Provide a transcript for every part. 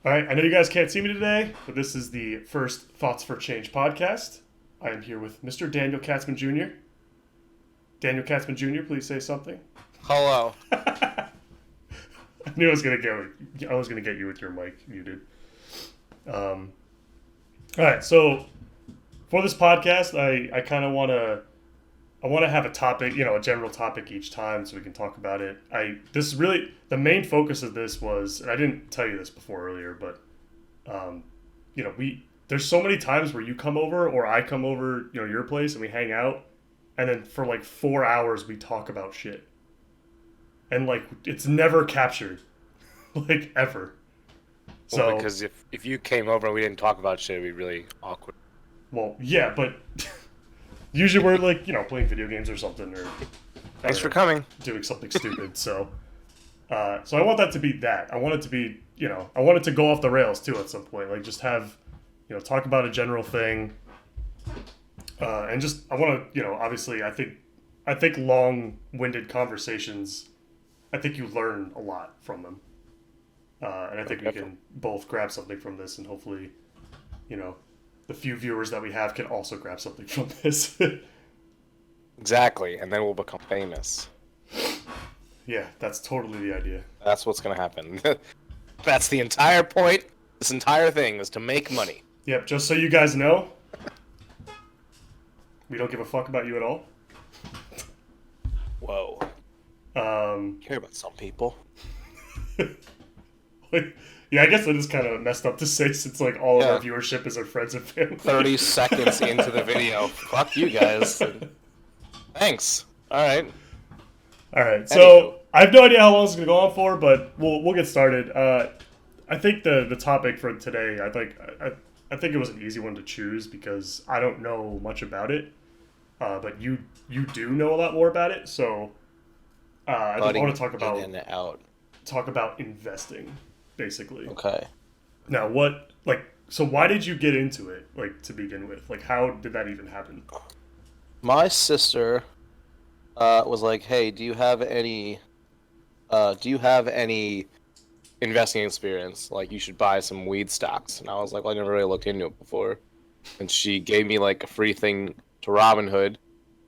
All right, I know you guys can't see me today, but this is the first Thoughts for Change podcast. I am here with Mr. Daniel Katzman Jr. Daniel Katzman Jr., please say something. Hello. I knew I was gonna get you with your mic muted. Um, all right, so for this podcast, I kind of want to have a topic, a general topic each time, so we can talk about it. This is really the main focus of this was, and I didn't tell you this before earlier, but we there's so many times where you come over or I come over, your place and we hang out, and then for like 4 hours we talk about shit, and like it's never captured, like ever. Well, So because if you came over and we didn't talk about shit, it'd be really awkward. well, yeah, but usually we're like playing video games or something, or I Thanks don't for know, coming. doing something stupid. So I want that to be that. I want it to be, I want it to go off the rails too at some point. Like just have, talk about a general thing, and just I want to, obviously I think long-winded conversations, I think you learn a lot from them, and I think we can both grab something from this, and hopefully, the few viewers that we have can also grab something from this. Exactly, and then we'll become famous. Yeah, that's totally the idea. That's what's gonna happen. That's the entire point. This entire thing is to make money. Yep, just so you guys know, we don't give a fuck about you at all. Whoa. Care about some people. Yeah, I guess that is kind of messed up to say since like all of our viewership is our friends and family. 30 seconds into the video. Fuck you guys. Thanks. Alright. All right, so I have no idea how long this is gonna go on for, but we'll get started. I think the topic for today, I think it was an easy one to choose because I don't know much about it, but you do know a lot more about it. So I want to talk about in and out. investing, basically. Okay. Now, so why did you get into it, like to begin with? Like, how did that even happen? My sister was like, "Hey, do you have any investing experience? Like, you should buy some weed stocks." And I was like, "Well, I never really looked into it before." And she gave me like a free thing to Robinhood,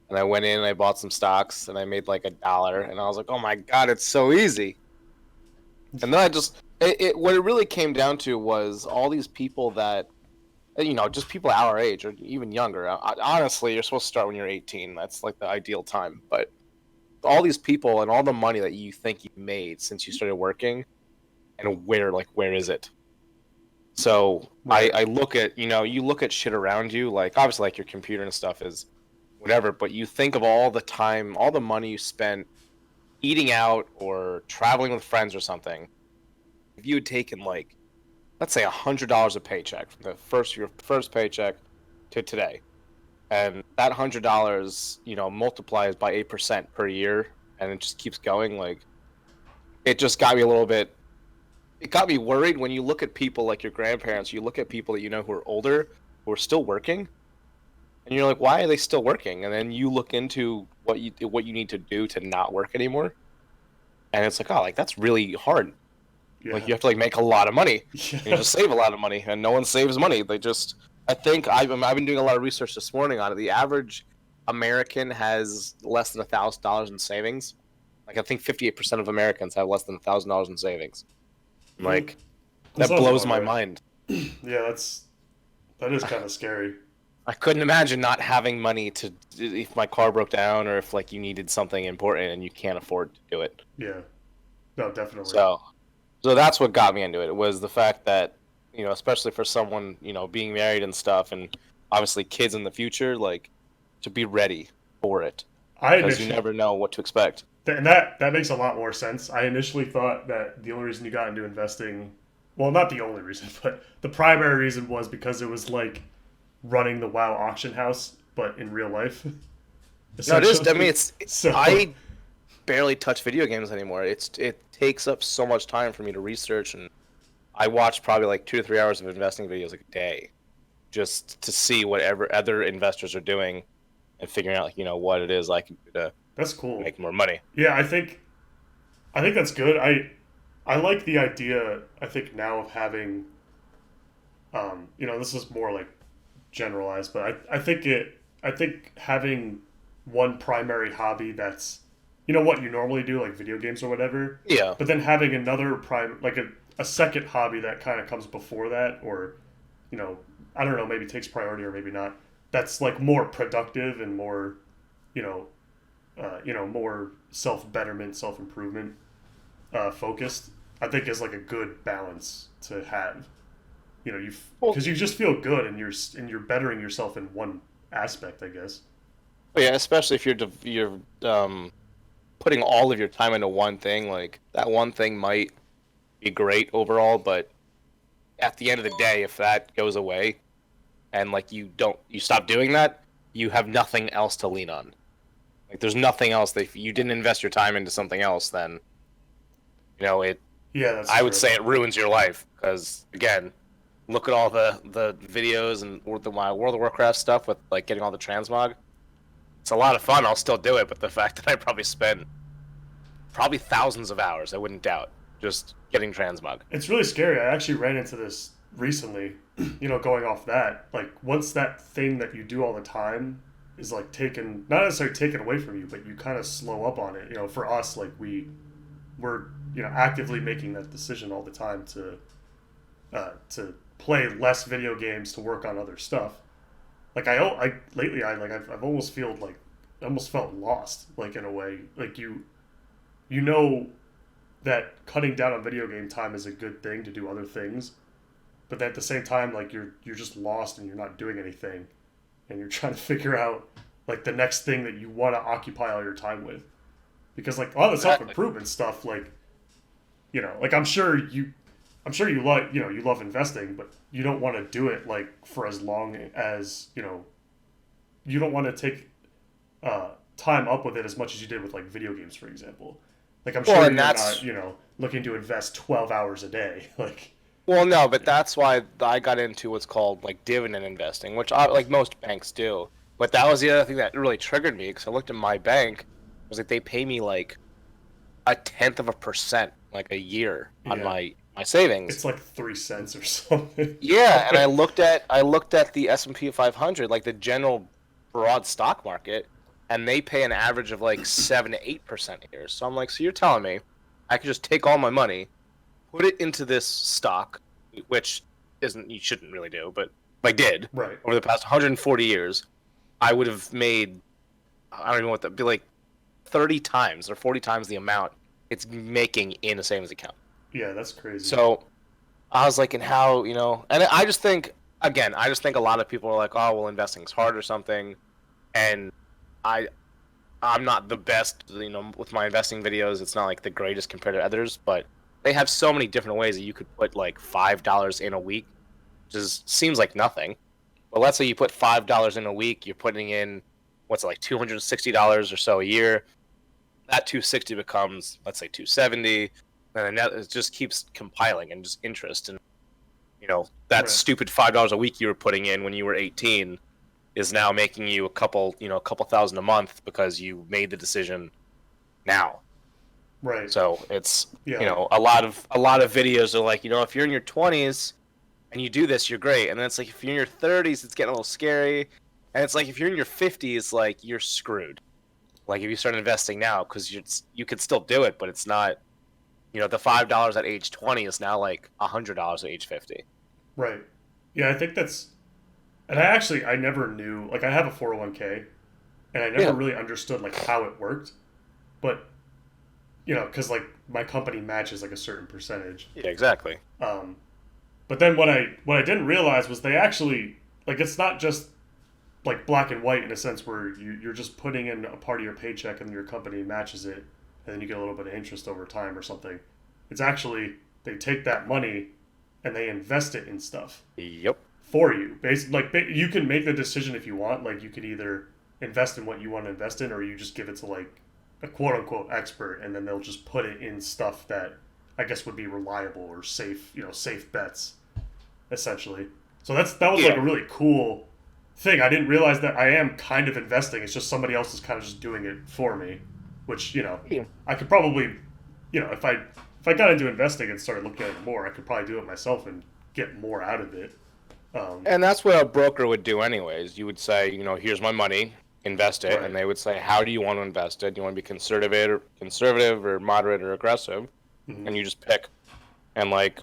and I went in and I bought some stocks, and I made like $1, and I was like, "Oh my God, it's so easy." And then what it really came down to was all these people that, just people our age or even younger. Honestly, you're supposed to start when you're 18. That's like the ideal time. But all these people and all the money that you think you made since you started working, and where is it? So Right. I look at, you look at shit around you, like obviously like your computer and stuff is whatever, but you think of all the time, all the money you spent eating out or traveling with friends or something. If you had taken like, let's say $100 a paycheck from your first paycheck to today, and that $100, multiplies by 8% per year, and it just keeps going. Like, it just got me a little bit. It got me worried when you look at people like your grandparents. You look at people that who are older, who are still working, and you're like, why are they still working? And then you look into what you need to do to not work anymore, and it's like, oh, like that's really hard. Yeah. Like you have to like make a lot of money, Yeah. and you just save a lot of money, and no one saves money. I think I've been doing a lot of research this morning on it. The average American has less than $1,000 in savings. Like I think 58% of Americans have less than $1,000 in savings. Like that sounds blows about my right. mind. Yeah, that is kind of scary. I couldn't imagine not having money if my car broke down or if like you needed something important and you can't afford to do it. Yeah. No, definitely. So that's what got me into it. It was the fact that, especially for someone, being married and stuff, and obviously kids in the future, like to be ready for it because you never know what to expect. And that makes a lot more sense. I initially thought that the only reason you got into investing, well, not the only reason, but the primary reason was because it was like running the WoW auction house, but in real life. No, it is. I mean, So I barely touch video games anymore. It takes up so much time for me to research, and I watch probably like 2 to 3 hours of investing videos like a day, just to see whatever other investors are doing, and figuring out like what it is I can do to that's cool. make more money. Yeah, I think that's good. I like the idea. I think now of having, this is more like generalized, but I think it. I think having one primary hobby that's, what you normally do, like video games or whatever, Yeah. but then having another like a second hobby that kind of comes before that, or, you know, I don't know, maybe takes priority or maybe not. That's like more productive and more, you know, more self betterment, self improvement focused. I think is like a good balance to have. You Well, because you just feel good and you're bettering yourself in one aspect, I guess. yeah, especially if you're putting all of your time into one thing, like that one thing might be great overall, but at the end of the day, if that goes away and like you stop doing that, you have nothing else to lean on. Like there's nothing else that if you didn't invest your time into something else, then it. Yeah, that's I would true. say it ruins your life because again, look at all the videos and my World of Warcraft stuff with like getting all the transmog. It's a lot of fun. I'll still do it, but the fact that I probably spent probably thousands of hours, I wouldn't doubt, just getting transmog. It's really scary. I actually ran into this recently. Going off that, like once that thing that you do all the time is like taken, not necessarily taken away from you, but you kind of slow up on it. For us, like we're actively making that decision all the time to play less video games to work on other stuff. Like I lately I've almost feel like I almost felt lost, like in a way, like you know that cutting down on video game time is a good thing to do other things, but then at the same time, like you're just lost and you're not doing anything, and you're trying to figure out like the next thing that you want to occupy all your time with, because like a lot of the self Exactly. improvement stuff, like like I'm sure you like you love investing, but you don't want to do it like for as long as you don't want to take time up with it as much as you did with like video games, for example. Like I'm Well, sure and you're not that's looking to invest 12 hours a day. Like well, no, but that's why I got into what's called like dividend investing, which like most banks do. But that was the other thing that really triggered me because I looked at my bank, was like they pay me like a tenth of a percent like a year on yeah, my savings. it's like 3 cents or something. Yeah, and I looked at the S&P 500, like the general broad stock market, and they pay an average of like 7 to 8% a year. So I'm like, so you're telling me I could just take all my money, put it into this stock, which isn't you shouldn't really do, but if I did Right. over the past 140 years, I would have made I don't even know what that be like 30 times or 40 times the amount it's making in a savings account. Yeah, that's crazy. So I was like, and how, and I just think, again, I just think a lot of people are like, oh, well, investing's hard or something. And I, I'm not the best, with my investing videos. It's not like the greatest compared to others, but they have so many different ways that you could put like $5 in a week, which seems like nothing. But let's say you put $5 in a week, you're putting in, what's it, like $260 or so a year. That 260 becomes, let's say, 270. And then it just keeps compiling and just interest. And that Right. stupid $5 a week you were putting in when you were 18 is now making you a couple thousand a month because you made the decision now. Right. So it's Yeah. a lot of videos are like, if you're in your 20s and you do this, you're great. And then it's like if you're in your 30s, it's getting a little scary. And it's like if you're in your 50s, like you're screwed. Like if you start investing now, because you could still do it, but it's not. The $5 at age 20 is now like $100 at age 50. Right. Yeah, I think that's. And I never knew, like I have a 401k, and I never Yeah. really understood like how it worked, but because like my company matches like a certain percentage. Yeah, exactly. Um, but then what I didn't realize was they actually, like, it's not just like black and white in a sense where you're just putting in a part of your paycheck and your company matches it, and then you get a little bit of interest over time or something. It's actually they take that money and they invest it in stuff Yep. for you. Basically, like you can make the decision if you want. Like you could either invest in what you want to invest in, or you just give it to like a quote unquote expert, and then they'll just put it in stuff that I guess would be reliable or safe. Safe bets essentially. So that was like Yeah. a really cool thing. I didn't realize that I am kind of investing. It's just somebody else is kind of just doing it for me, which Yeah. I could probably if I if I got into investing and started looking at it more, I could probably do it myself and get more out of it. And that's what a broker would do anyways. You would say, here's my money, invest it, and Right. they would say, how do you want to invest it? Do you want to be conservative or moderate or aggressive? Hmm. And you just pick. And like,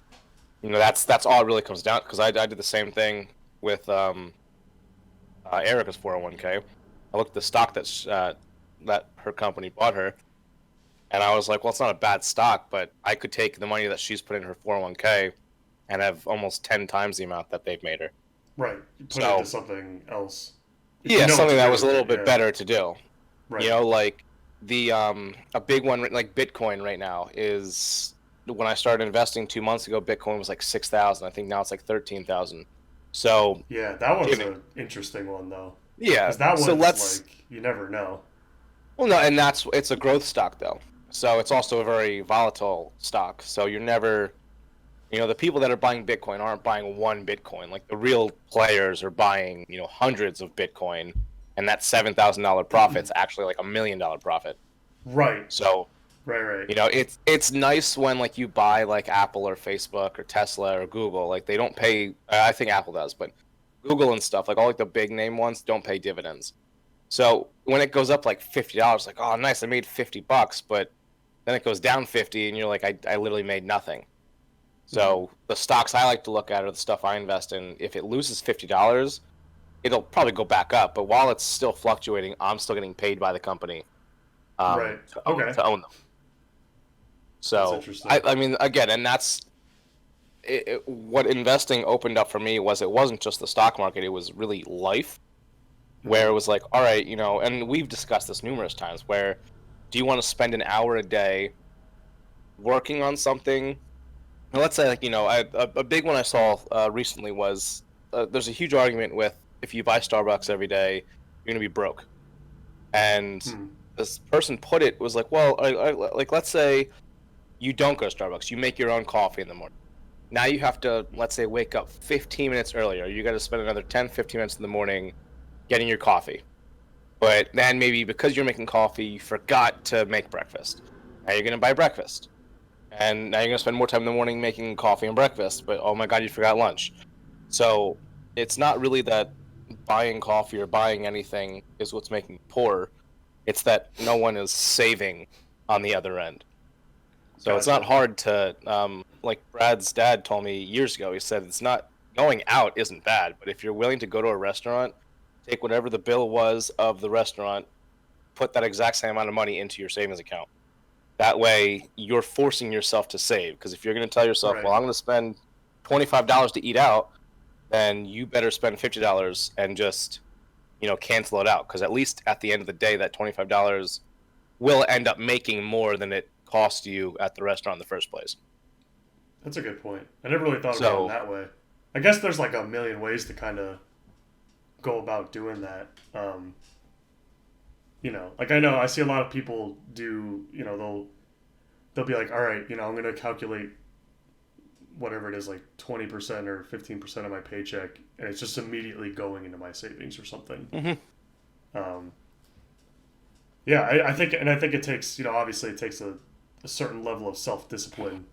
that's all it really comes down, because I did the same thing with Erica's 401k. I looked at the stock that her company bought her, and I was like, well, it's not a bad stock, but I could take the money that she's put in her 401k and have almost 10 times the amount that they've made her. Right. You put it into So, something else. If you yeah, know what something to that do was a with little it, bit yeah. better to do. Right. Like the a big one like Bitcoin right now is, when I started investing 2 months ago, Bitcoin was like 6,000. I think now it's like 13,000. So, Yeah, that one's given an interesting one though, yeah, because that so one's let's like you never know. well no, and it's a growth stock though. So it's also a very volatile stock. So you're never the people that are buying Bitcoin aren't buying one Bitcoin. Like the real players are buying, hundreds of Bitcoin, and that $7,000 profit's actually like $1 million profit. Right. So, Right. Right. it's nice when like you buy like Apple or Facebook or Tesla or Google. Like they don't pay. I think Apple does, but Google and stuff like all like the big name ones don't pay dividends. So when it goes up like $50, like, oh nice, I made $50, but then it goes down 50, and you're like, I literally made nothing. Hmm. So the stocks I like to look at are the stuff I invest in. If it loses $50, it'll probably go back up. But while it's still fluctuating, I'm still getting paid by the company Right. Okay. to own them. That's So interesting. I mean, again, and that's what investing opened up for me. Was it wasn't just the stock market; it was really life, where Hmm. it was like, all right, and we've discussed this numerous times. Where do you want to spend an hour a day working on something? Now, let's say, like, a big one I saw recently was, there's a huge argument with, if you buy Starbucks every day, you're gonna be broke. And Hmm. this person put it was like, well, like let's say you don't go to Starbucks, you make your own coffee in the morning. Now you have to, let's say, wake up 15 minutes earlier. You got to spend another 10, 15 minutes in the morning getting your coffee. But then maybe because you're making coffee, you forgot to make breakfast. Now you're gonna buy breakfast. And now you're gonna spend more time in the morning making coffee and breakfast, but oh my god, you forgot lunch. So it's not really that buying coffee or buying anything is what's making you poor. It's that no one is saving on the other end. So it's not Gotcha. hard to, like Brad's dad told me years ago. He said it's not, going out isn't bad, but if you're willing to go to a restaurant, take whatever the bill was of the restaurant, put that exact same amount of money into your savings account. That way, you're forcing yourself to save. Because if you're going to tell yourself, Right. well, I'm going to spend $25 to eat out, then you better spend $50 and just, cancel it out. Because at least at the end of the day, that $25 will end up making more than it cost you at the restaurant in the first place. That's a good point. I never really thought about it in So, that way. I guess there's like a million ways to kind of go about doing that. Like I know I see a lot of people do. They'll be like, all right, I'm gonna calculate whatever it is, like 20% or 15% of my paycheck, and it's just immediately going into my savings or something. mhm. Um, yeah, I think it takes, obviously it takes a certain level of self discipline,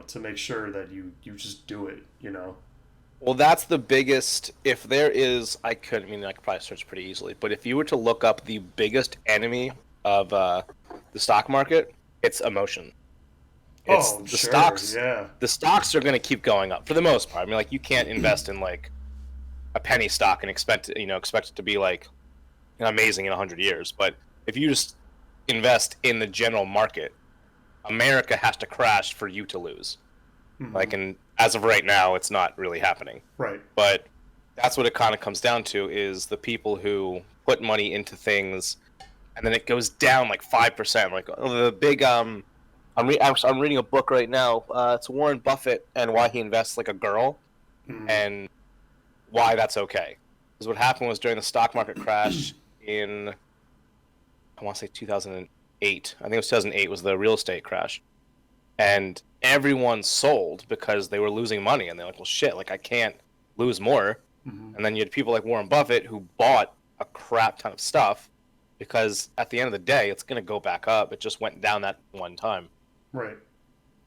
to make sure that you just do it. Well, that's the biggest. If there is, I could probably search pretty easily, but if you were to look up the biggest enemy of the stock market, it's emotion. It's Oh, the sure, stocks. yeah. The stocks are going to keep going up for the most part. I mean, like you can't invest in like a penny stock and expect it to be like amazing in 100 years. But if you just invest in the general market, America has to crash for you to lose. Hmm. Like, and as of right now, it's not really happening. Right. But that's what it kind of comes down to, is the people who put money into things and then it goes down like 5%. Like the big I'm reading a book right now. It's Warren Buffett and why he invests like a girl, Hmm. and why that's okay. Because what happened was, during the stock market crash in, I want to say 2008. I think it was 2008 was the real estate crash, and everyone sold because they were losing money, and they're like, well, shit, like I can't lose more. Hmm. And then you had people like Warren Buffett who bought a crap ton of stuff because at the end of the day, it's going to go back up. It just went down that one time. Right.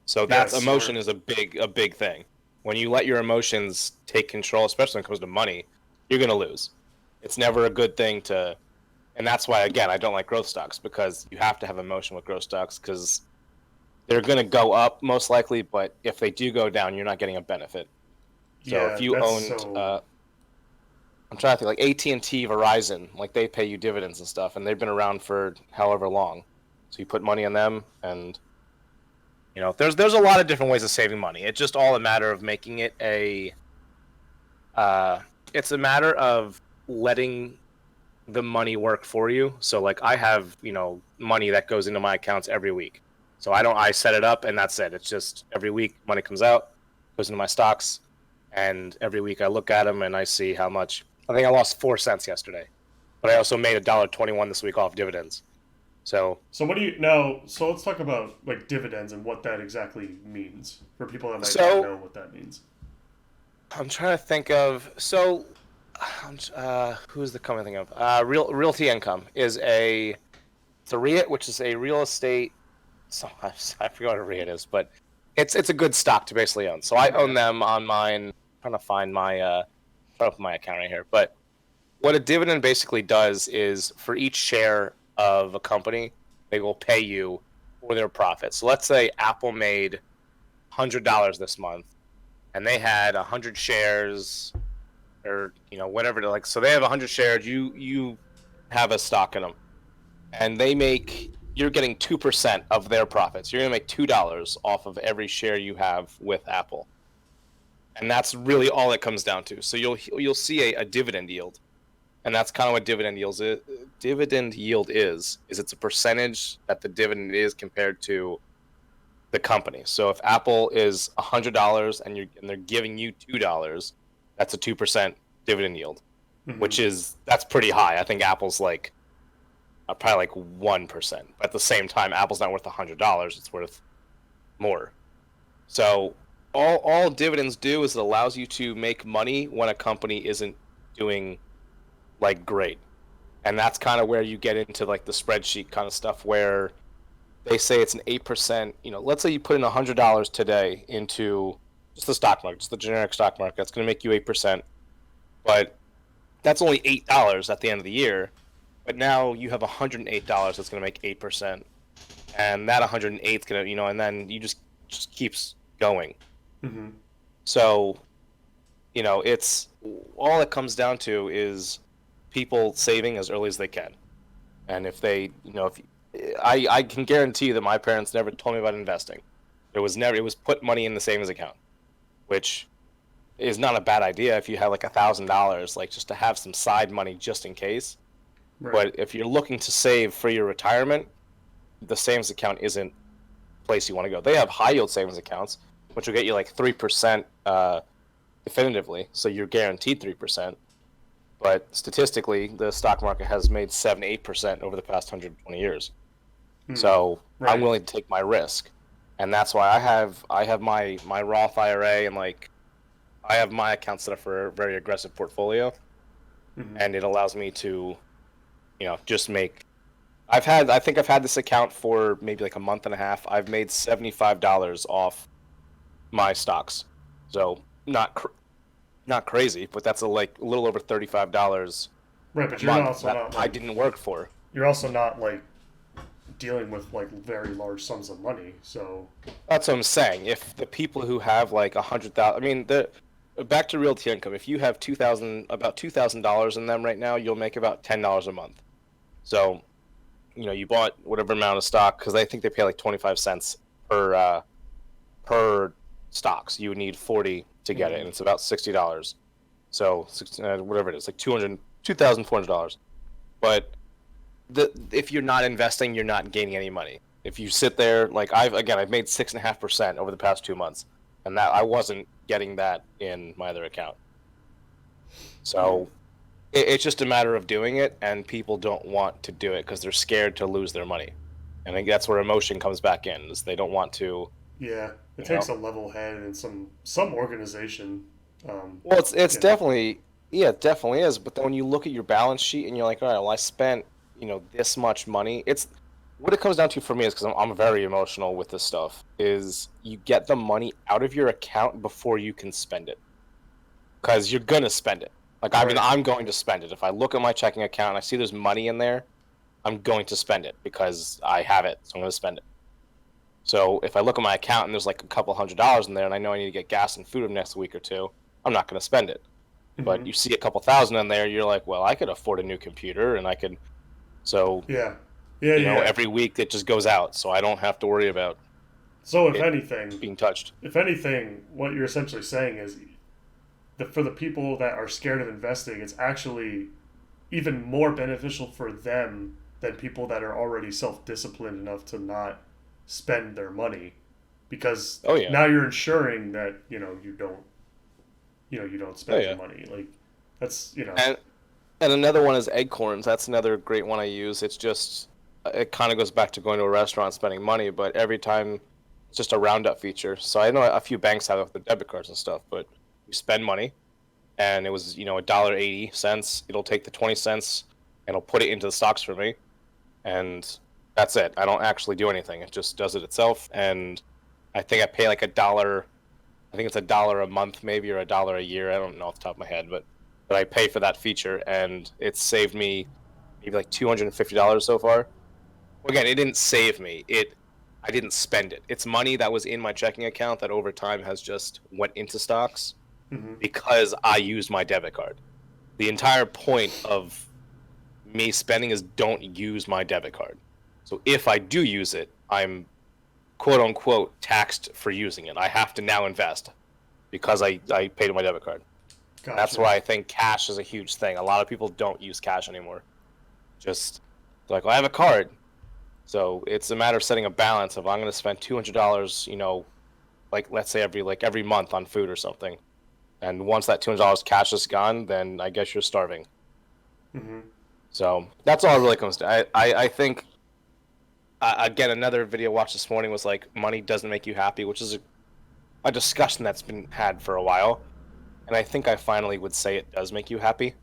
So Yeah, that's emotion smart. is a big thing. When you let your emotions take control, especially when it comes to money, you're gonna lose. It's never a good thing to, and that's why again I don't like growth stocks, because you have to have emotion with growth stocks, because they're gonna go up most likely, but if they do go down, you're not getting a benefit. So if Yeah, you that's owned, so. I'm trying to think, like AT&T, Verizon, like they pay you dividends and stuff, and they've been around for however long. So you put money on them, and there's a lot of different ways of saving money. It's just all a matter of making it uh, it's a matter of letting the money work for you. So like I have, money that goes into my accounts every week. So I set it up and that's it. It's just every week money comes out, goes into my stocks, and every week I look at them and I see how much. I think I lost 4 cents yesterday, but I also made $1.21 this week off dividends. So So what do you now? So let's talk about like dividends and what that exactly means for people that might not so know what that means. I'm trying to think of who's the company thing of Realty Income is it's a REIT, which is a real estate. So I forgot what a REIT is, but it's a good stock to basically own. So I own Okay. them on mine. I'm trying to find trying to open my account right here. But what a dividend basically does is for each share of a company, they will pay you for their profit. So let's say Apple made $100 this month, and they had 100 shares, or whatever. Like, so they have 100 shares. You have a stock in them, and you're getting 2% of their profits. You're gonna make $2 off of every share you have with Apple, and that's really all it comes down to. So you'll see a dividend yield, and that's kind of what dividend yields is. Dividend yield is it's a percentage that the dividend is compared to the company. So if Apple is $100 and they're giving you $2, that's a 2% dividend yield, Mm-hmm. which that's pretty high. I think Apple's like probably like 1%. But at the same time, Apple's not worth $100; it's worth more. So all dividends do is it allows you to make money when a company isn't doing like great, and that's kind of where you get into like the spreadsheet kind of stuff where they say it's an 8%. Let's say you put in $100 today into just the stock market, just the generic stock market. That's going to make you 8%, but that's only $8 at the end of the year. But now you have $108 that's going to make 8%, and that 108 is going to, and then you just keeps going. Mm-hmm. So it's all it comes down to is people saving as early as they can, and if they, if I can guarantee that my parents never told me about investing. It was put money in the savings account, which is not a bad idea if you have like $1,000, like just to have some side money just in case. Right. But if you're looking to save for your retirement, the savings account isn't the place you want to go. They have high yield savings accounts, which will get you like 3% definitively, so you're guaranteed 3%. But statistically, the stock market has made 7-8% over the past 120 years. Hmm. So I'm Right. willing to take my risk, and that's why I have my Roth IRA, and like I have my account set up for a very aggressive portfolio, Mm-hmm. and it allows me to just make. I think I've had this account for maybe like a month and a half. I've made $75 off my stocks, so not crazy, but that's like a little over $35 Right, a but you're month also that not I like didn't work for. you're also not like dealing with like very large sums of money. So That's what I'm saying. If the people who have like 100,000, I mean, the back to realty income. If you have about $2,000 in them right now, you'll make about $10 a month. So, you bought whatever amount of stock because I think they pay like 25 cents per stocks. You would need 40 to get it, mm-hmm. and it's about $60. So, whatever it is, like $2,400. But if you're not investing, you're not gaining any money. If you sit there, like I've made 6.5% over the past 2 months, and that I wasn't getting that in my other account. Mm-hmm. So it's just a matter of doing it, and people don't want to do it because they're scared to lose their money. And I think that's where emotion comes back in, is they don't want to, Yeah, it you takes know. a level head and some organization. Well, it's You know. definitely, yeah, it definitely is. But then when you look at your balance sheet and you're like, all right, well, I spent this much money. what it comes down to for me is because I'm very emotional with this stuff. Is you get the money out of your account before you can spend it, because you're gonna spend it. Like I mean, Right. I'm going to spend it. If I look at my checking account and I see there's money in there, I'm going to spend it because I have it, so I'm going to spend it. So if I look at my account and there's like a couple $100s in there, and I know I need to get gas and food in the next week or two, I'm not going to spend it. But Hmm. you see a couple thousand in there, you're like, well, I could afford a new computer, and I could. So Yeah. Yeah. Yeah. every week it just goes out, so I don't have to worry about So it being touched. if anything, what you're essentially saying is that for the people that are scared of investing, it's actually even more beneficial for them than people that are already self-disciplined enough to not spend their money, because Oh yeah, now you're ensuring that you don't oh spend your yeah. money. Like that's And another one is Acorns. That's another great one I use. It's just it kind of goes back to going to a restaurant spending money, but every time it's just a roundup feature. So I know a few banks have it with the debit cards and stuff, but you spend money and it was, $1.80. It'll take the 20 cents and it'll put it into the stocks for me, and that's it. I don't actually do anything. It just does it itself, and I think I pay like a dollar. I think it's a dollar a month, maybe, or a dollar a year. I don't know off the top of my head, but I pay for that feature, and it's saved me maybe like $250 so far. Well, again, it didn't save me. I didn't spend it. It's money that was in my checking account that over time has just went into stocks mm-hmm. because I used my debit card. The entire point of me spending is don't use my debit card. So if I do use it, I'm quote unquote taxed for using it. I have to now invest because I paid with my debit card. That's Gotcha. why I think cash is a huge thing. A lot of people don't use cash anymore. Just like, well, I have a card. So it's a matter of setting a balance of I'm going to spend $200, like let's say every month on food or something. And once that $200 cash is gone, then I guess you're starving. Mm-hmm. So that's all it really comes to. I think again, another video I watched this morning was like money doesn't make you happy, which is a discussion that's been had for a while. And I think I finally would say it does make you happy.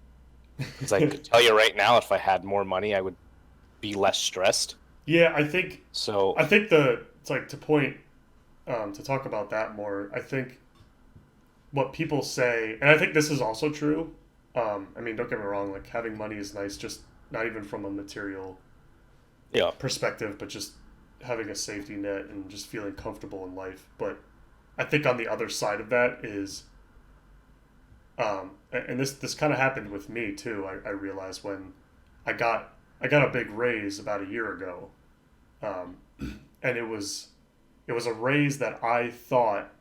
Because I could tell you right now, if I had more money, I would be less stressed. Yeah, So, I think the it's like to point to talk about that more. I think what people say, and I think this is also true. I mean, don't get me wrong. Like having money is nice, just not even from a material yeah, perspective, but just having a safety net and just feeling comfortable in life. But I think on the other side of that is, and this kind of happened with me too. I realized when I got I got a big raise about a year ago, um, and it was a raise that I thought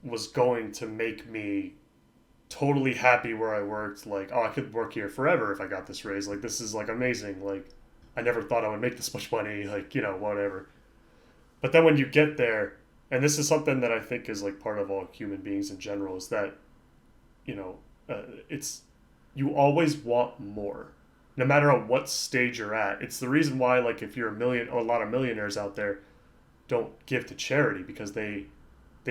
was going to make me totally happy where I worked. Like, oh, I could work here forever if I got this raise. Like, this is like amazing. Like, I never thought I would make this much money. Like, whatever. But then when you get there, and this is something that I think is like part of all human beings in general, is that you know, it's you always want more, no matter at what stage you're at. It's the reason why, like, if you're a lot of millionaires out there don't give to charity because they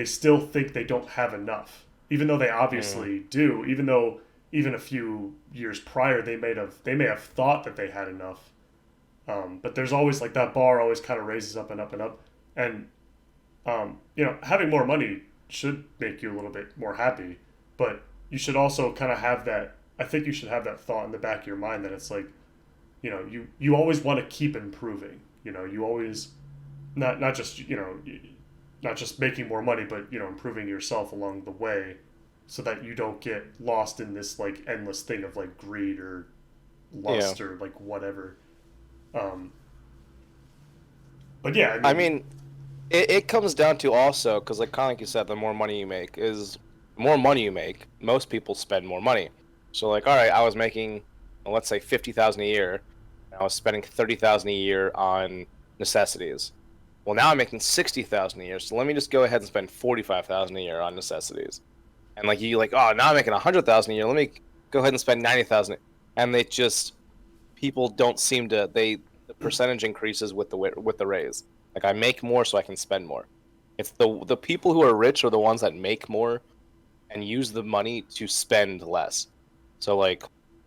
still think they don't have enough, even though they mm, obviously do. Even though even a few years prior they may have thought that they had enough. But there's always like that bar always kind of raises up and up and up, and having more money should make you a little bit more happy, but you should also kind of have that. I think you should have that thought in the back of your mind that it's like, you always want to keep improving. You always not just not just making more money, but improving yourself along the way, so that you don't get lost in this like endless thing of like greed or yeah. lust or like whatever. Um, but yeah, I I mean, mean, it comes down to also because, like, kind of like you said, the more money you make is the more money you make. Most people spend more money. So, like, all right, I was making, well, let's say 50,000 a year. And I was spending 30,000 a year on necessities. Well, now I'm making 60,000 a year. So let me just go ahead and spend 45,000 a year on necessities. And like you, like, oh, now I'm making 100,000 a year. Let me go ahead and spend 90,000. And they just people don't seem to the percentage increases with the raise. Like I make more so I can spend more. It's the people who are rich are the ones that make more and use the money to spend less. So like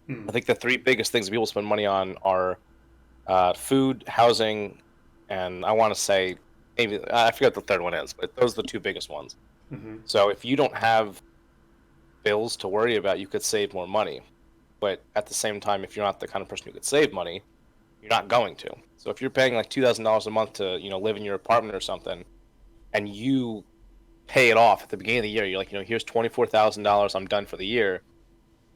hmm, I think the three biggest things that people spend money on are food, housing, and I want to say maybe I forget what the third one is, but those are the two biggest ones. Hmm. So if you don't have bills to worry about, you could save more money. But at the same time, if you're not the kind of person who could save money, you're not going to. So if you're paying like $2,000 a month to, live in your apartment or something, and you pay it off at the beginning of the year, you're like, here's $24,000, I'm done for the year.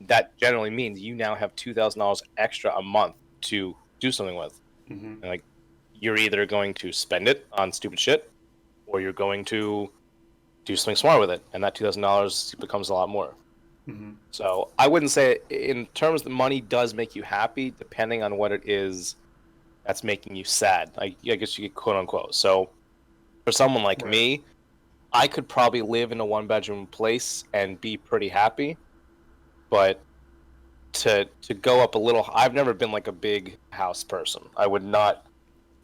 That generally means you now have $2,000 extra a month to do something with. Hmm. And like, you're either going to spend it on stupid shit, or you're going to do something smart with it, and that $2,000 becomes a lot more. Hmm. So I wouldn't say in terms of money does make you happy, depending on what it is that's making you sad. I guess you could quote unquote. So for someone like Right. me, I could probably live in a one bedroom place and be pretty happy. But to go up a little, I've never been like a big house person. I would not.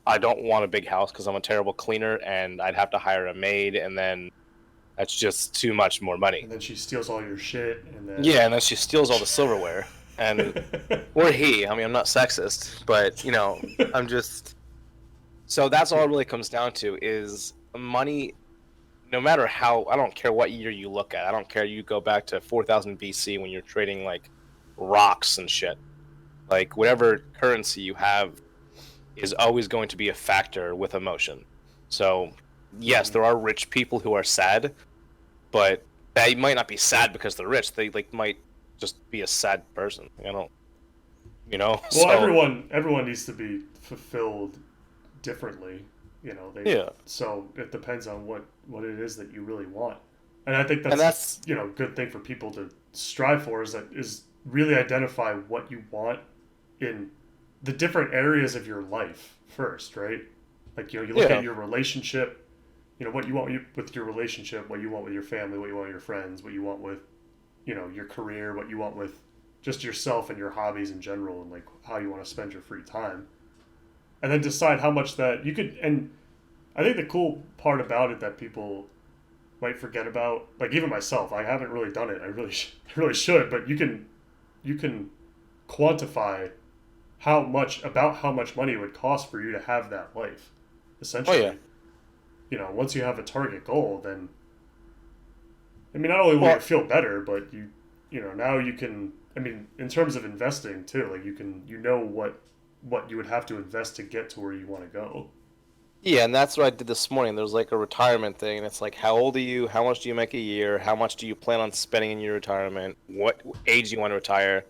I don't want a big house because I'm a terrible cleaner, and I'd have to hire a maid, and then that's just too much more money. And then she steals all your shit, and then Yeah, and then she steals all the silverware, and or he. I mean, I'm not sexist, but I'm just. So that's all it really comes down to is money. No matter how, I don't care what year you look at. I don't care. You go back to 4000 BC when you're trading like rocks and shit. Like whatever currency you have is always going to be a factor with emotion. So yes, Mhm. there are rich people who are sad, but they might not be sad because they're rich. They like might just be a sad person. Well, So everyone needs to be fulfilled differently. They yeah, so it depends on what it is that you really want, and I think and that's that's a good thing for people to strive for is really identify what you want in the different areas of your life first, right? Like you look at yeah, your relationship, what you want with your relationship, what you want with your family, what you want with your friends, what you want with your career, what you want with just yourself and your hobbies in general, and like how you want to spend your free time, and then decide how much that you could. And I think the cool part about it that people might forget about, like even myself, I haven't really done it. I really I really should, but you can quantify how much money it would cost for you to have that life. oh yeah. Essentially, once you have a target goal, then I mean, not only will you Well, feel better, but now you can. I mean, in terms of investing too, like you know what you would have to invest to get to where you want to go. yeah, and that's what I did this morning. There's like a retirement thing, and it's like, how old are you? How much do you make a year? How much do you plan on spending in your retirement? What age do you want to retire?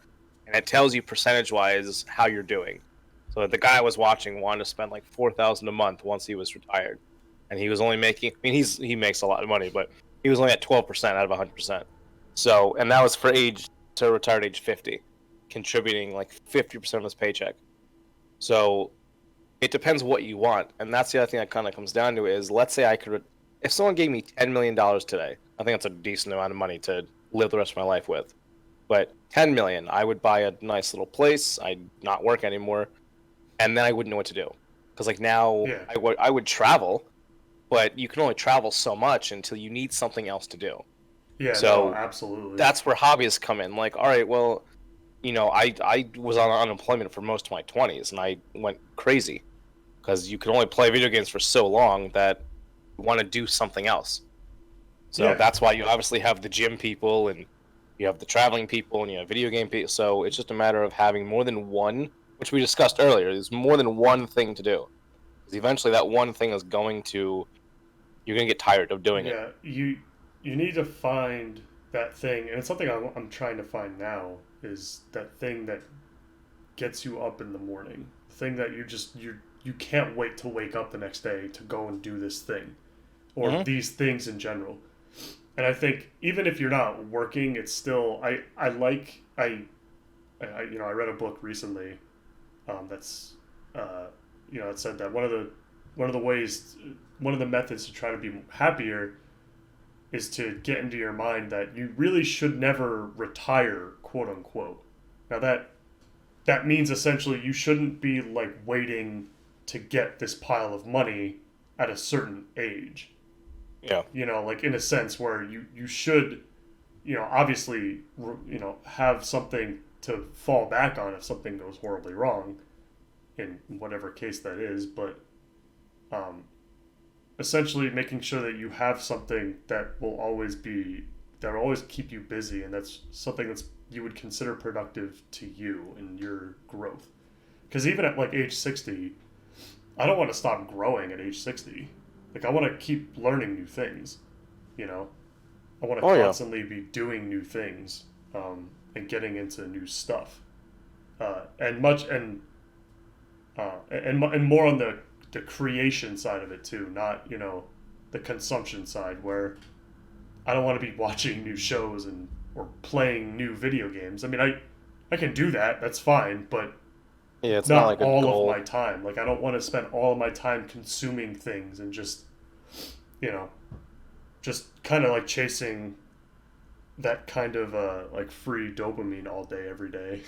And it tells you percentage wise how you're doing. So the guy I was watching wanted to spend like 4,000 a month once he was retired, and he was only making. I mean, he makes a lot of money, but he was only at 12% out of 100%. So, and that was for age to retire at age 50, contributing like 50% of his paycheck. So it depends what you want, and that's the other thing that kind of comes down to is let's say I could, if someone gave me $10 million today, I think that's a decent amount of money to live the rest of my life with. But 10 million, I would buy a nice little place. I'd not work anymore, and then I wouldn't know what to do because like now Yeah, I would travel, but you can only travel so much until you need something else to do. yeah, no, So absolutely. that's where hobbies come in. Like, all right, well, I was on unemployment for most of my 20s, and I went crazy because you can only play video games for so long that you want to do something else. So Yeah, that's why you obviously have the gym people and you have the traveling people and you have video game people. So it's just a matter of having more than one, which we discussed earlier. There's more than one thing to do because eventually that one thing is going to you're going to get tired of doing it. yeah. You need to find that thing, and it's something I'm trying to find now. Is that thing that gets you up in the morning? The thing that you can't wait to wake up the next day to go and do this thing, or Hmm. these things in general. And I think even if you're not working, it's still I like I read a book recently, that's it said that one of the methods to try to be happier is to get into your mind that you really should never retire, quote unquote. Now that means essentially you shouldn't be like waiting to get this pile of money at a certain age. Yeah. Like in a sense where you should, obviously, have something to fall back on if something goes horribly wrong. in whatever case that is, but um, essentially making sure that you have something that will always keep you busy, and that's something that's you would consider productive to you and your growth. Because even at like age 60, I don't want to stop growing at age 60. Like I want to keep learning new things, you know. I want to Oh yeah. constantly be doing new things, and getting into new stuff, and much and more on the creation side of it too, not the consumption side where I don't want to be watching new shows and or playing new video games. I mean, I can do that. That's fine, but Yeah, it's not not like a all of goal. my time. Like I don't want to spend all of my time consuming things and just you know just kind of like chasing that kind of like free dopamine all day every day.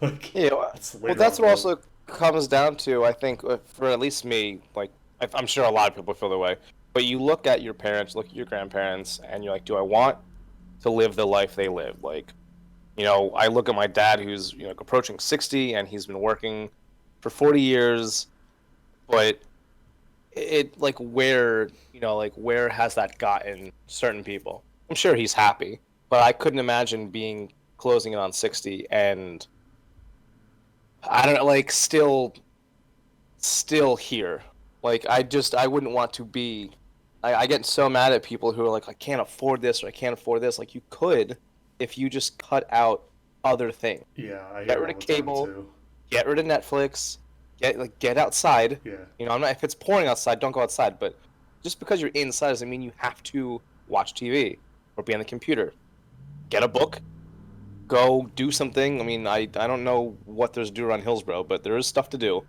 Like Yeah, it's well, later that's on what going. also comes down to, I think, for at least me, like, I'm sure a lot of people feel the way, but you look at your parents, look at your grandparents, and you're like, do I want to live the life they lived? Like, I look at my dad who's, approaching 60 and he's been working for 40 years, but like, where has that gotten certain people? I'm sure he's happy, but I couldn't imagine being closing in on 60 and I don't know, like still here. Like I wouldn't want to be. I get so mad at people who are like, I can't afford this or I can't afford this. Like you could, if you just cut out other things. Yeah, I Get hear it rid all of the time cable. too. Get rid of Netflix. Get outside. Yeah. I'm not. If it's pouring outside, don't go outside. But just because you're inside doesn't mean you have to watch TV or be on the computer. Get a book. Go do something. I mean, I don't know what there's to do around Hillsborough, but there is stuff to do.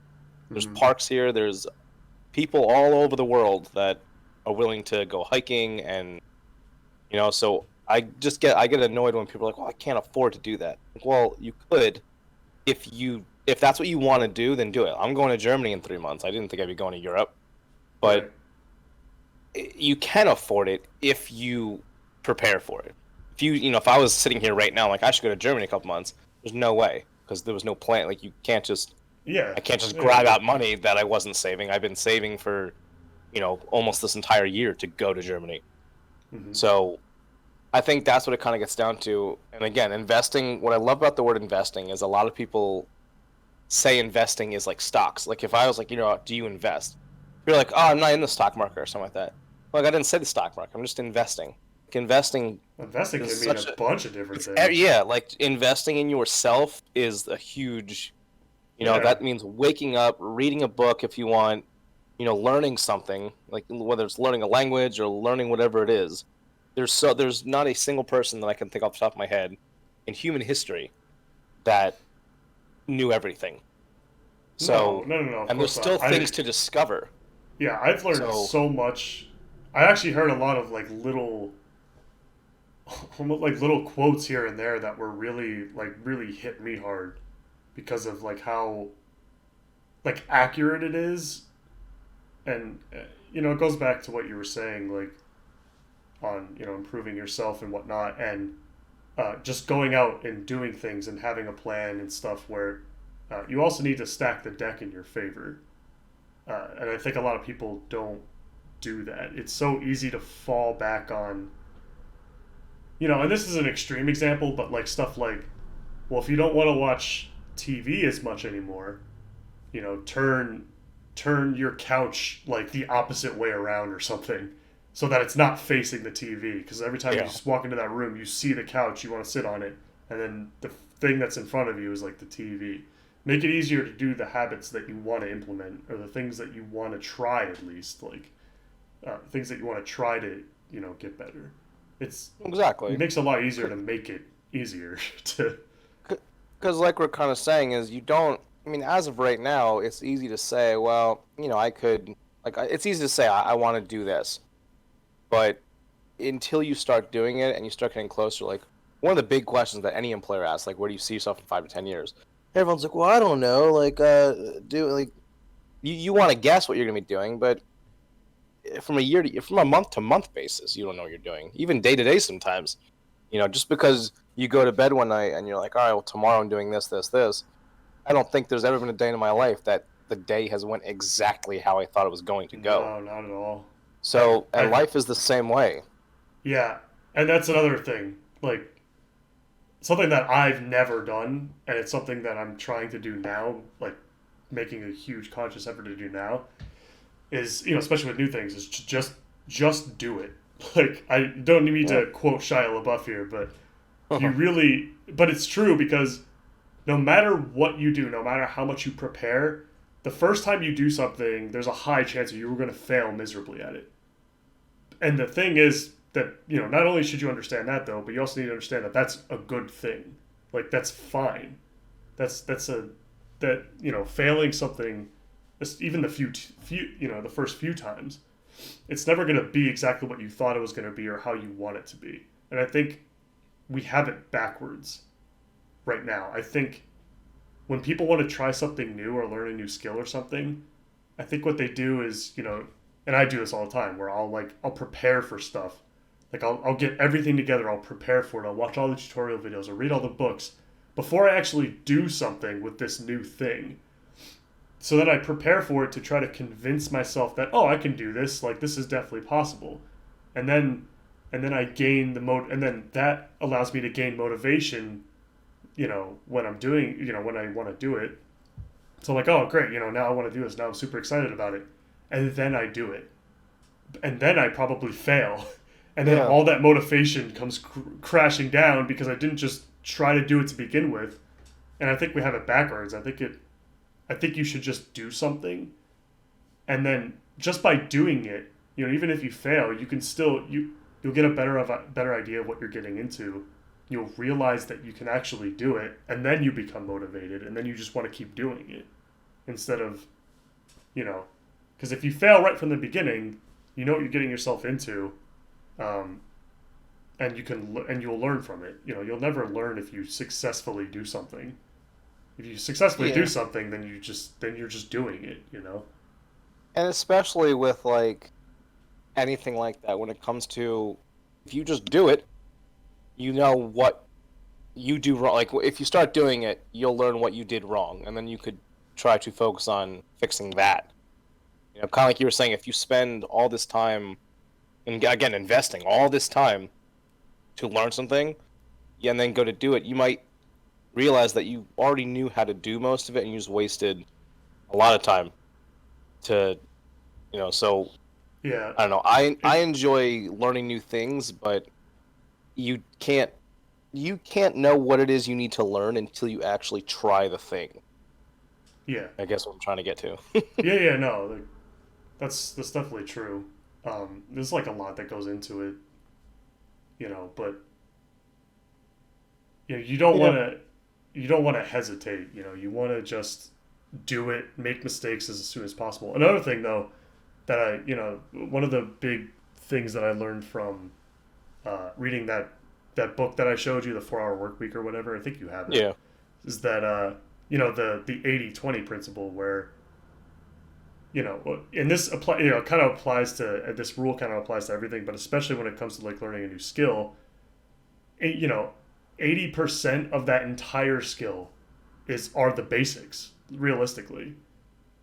There's Mm-hmm. parks here. There's people all over the world that are willing to go hiking, and so I get annoyed when people are like, "Well, I can't afford to do that." Like, well, you could if that's what you want to do, then do it. I'm going to Germany in 3 months. I didn't think I'd be going to Europe, Right. but you can afford it if you prepare for it. If I was sitting here right now, like I should go to Germany in a couple months, there's no way because there was no plan. Like you can't just Yeah. I can't just Yeah. grab out money that I wasn't saving. I've been saving for, almost this entire year to go to Germany. Mm-hmm. So I think that's what it kind of gets down to. And again, investing, what I love about the word investing is a lot of people say investing is like stocks. Like if I was like, do you invest? You're like, oh, I'm not in the stock market or something like that. Like I didn't say the stock market. I'm just investing. Like investing Investing is can mean a such a, bunch of different it's, things. yeah, like investing in yourself is a huge, Yeah. that means waking up, reading a book if you want, learning something, like whether it's learning a language or learning whatever it is. There's not a single person that I can think off the top of my head in human history that knew everything. No, So, no, no, no. Of and there's course not. still things to discover. Yeah, I've learned So, so much. I actually heard a lot of like little, almost like little quotes here and there that were really hit me hard because of like how like accurate it is, and it goes back to what you were saying, like on improving yourself and whatnot, and just going out and doing things and having a plan and stuff where you also need to stack the deck in your favor. And I think a lot of people don't do that. It's so easy to fall back on, and this is an extreme example, but like stuff like, well, if you don't want to watch TV as much anymore, turn your couch like the opposite way around or something so that it's not facing the TV. Because every time you yeah, just walk into that room, you see the couch, you want to sit on it, and then the thing that's in front of you is like the TV. Make it easier to do the habits that you want to implement or the things that you want to try at least, like things that you want to try to get better. It exactly. makes it a lot easier to make it easier to. Because, like we're kind of saying, is you don't. I mean, as of right now, it's easy to say, well, I could. Like, it's easy to say, I want to do this. But until you start doing it and you start getting closer, like, one of the big questions that any employer asks, like, where do you see yourself in 5 to 10 years? Everyone's like, well, I don't know. Like, you want to guess what you're going to be doing, but from a month to month basis, you don't know what you're doing. Even day to day sometimes. Just because you go to bed one night and you're like, all right, well, tomorrow I'm doing this, this, this. I don't think there's ever been a day in my life that the day has went exactly how I thought it was going to go. No, not at all. So, and I've life is the same way. yeah, and that's another thing. Like something that I've never done, and it's something that I'm trying to do now. Like making a huge conscious effort to do now is, especially with new things, is just do it. Like I don't need Yeah. to quote Shia LaBeouf here, but but it's true because no matter what you do, no matter how much you prepare, the first time you do something, there's a high chance that you're going to fail miserably at it. And the thing is that, not only should you understand that though, but you also need to understand that that's a good thing. Like that's fine. That's a that, failing something, even the the first few times, it's never going to be exactly what you thought it was going to be or how you want it to be. And I think we have it backwards right now. I think when people want to try something new or learn a new skill or something, I think what they do is, and I do this all the time where I'll prepare for stuff. Like I'll get everything together, I'll prepare for it, I'll watch all the tutorial videos, I'll read all the books before I actually do something with this new thing. So that I prepare for it to try to convince myself that, oh, I can do this, like this is definitely possible. And then I gain and then that allows me to gain motivation, when I'm doing, when I want to do it. So I'm like, oh, great, now I want to do this. Now I'm super excited about it. And then I do it. And then I probably fail. And then Yeah. all that motivation comes crashing down because I didn't just try to do it to begin with. And I think we have it backwards. I think you should just do something. And then just by doing it, even if you fail, you can still, you'll get a better idea of what you're getting into. You'll realize that you can actually do it, and then you become motivated, and then you just want to keep doing it instead of, because if you fail right from the beginning, you know what you're getting yourself into, and you'll learn from it. You'll never learn if you successfully do something. If you successfully do Yeah. something, then you're just doing it. And especially with like anything like that, when it comes to if you just do it, you know what you do wrong. Like if you start doing it, you'll learn what you did wrong, and then you could try to focus on fixing that. Kind of like you were saying, if you spend all this time, and again, investing all this time to learn something, yeah, and then go to do it, you might realize that you already knew how to do most of it, and you just wasted a lot of time to, So Yeah. I don't know. I It, enjoy learning new things, but you can't you can't know what it is you need to learn until you actually try the thing. yeah. I guess what I'm trying to get to. Yeah. Yeah. No, like, that's definitely true. There's like a lot that goes into it, but you don't Yeah. want to hesitate. You want to just do it, make mistakes as soon as possible. Another thing though that one of the big things that I learned from reading that book that I showed you, the 4 Hour Work Week or whatever. I think you have it. Yeah. Is that the 80/20 principle where and this apply kind of applies to this rule kind of applies to everything, but especially when it comes to like learning a new skill. 80% of that entire skill are the basics realistically,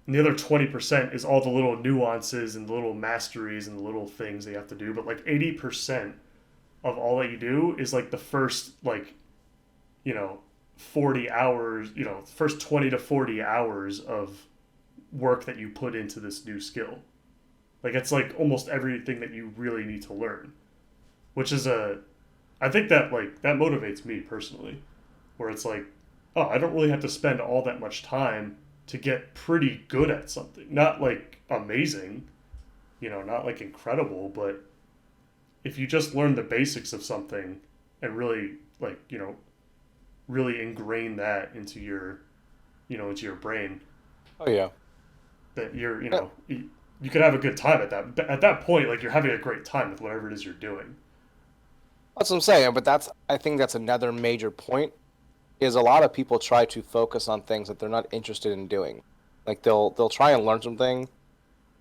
and the other 20% is all the little nuances and the little masteries and the little things that you have to do. But like 80% of all that you do is like the first 40 hours, first 20 to 40 hours of work that you put into this new skill. Like it's like almost everything that you really need to learn, which is I think that like that motivates me personally, where it's like, oh, I don't really have to spend all that much time to get pretty good at something. Not like amazing, not like incredible, but if you just learn the basics of something and really like, really ingrain that into your brain, Oh yeah. that you're, Uh, you could have a good time at that point. Like you're having a great time with whatever it is you're doing. That's what I'm saying. But I think that's another major point. Is a lot of people try to focus on things that they're not interested in doing. Like they'll try and learn something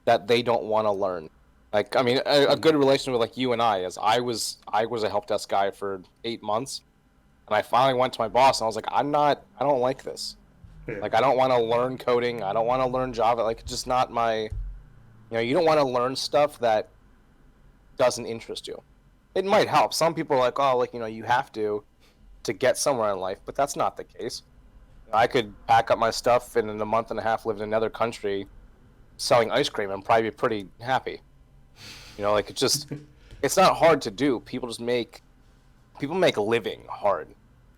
that they don't want to learn. Like I mean, a good Mm-hmm. relation with like you and I is I was a help desk guy for 8 months, and I finally went to my boss and I was like, I don't like this. Yeah. Like I don't want to learn coding. I don't want to learn Java. Like it's just not my. You don't want to learn stuff that doesn't interest you. It might help. Some people are like, oh, like you have to get somewhere in life, but that's not the case. I could pack up my stuff and in a month and a half live in another country selling ice cream and probably be pretty happy. Like it's not hard to do. People make living hard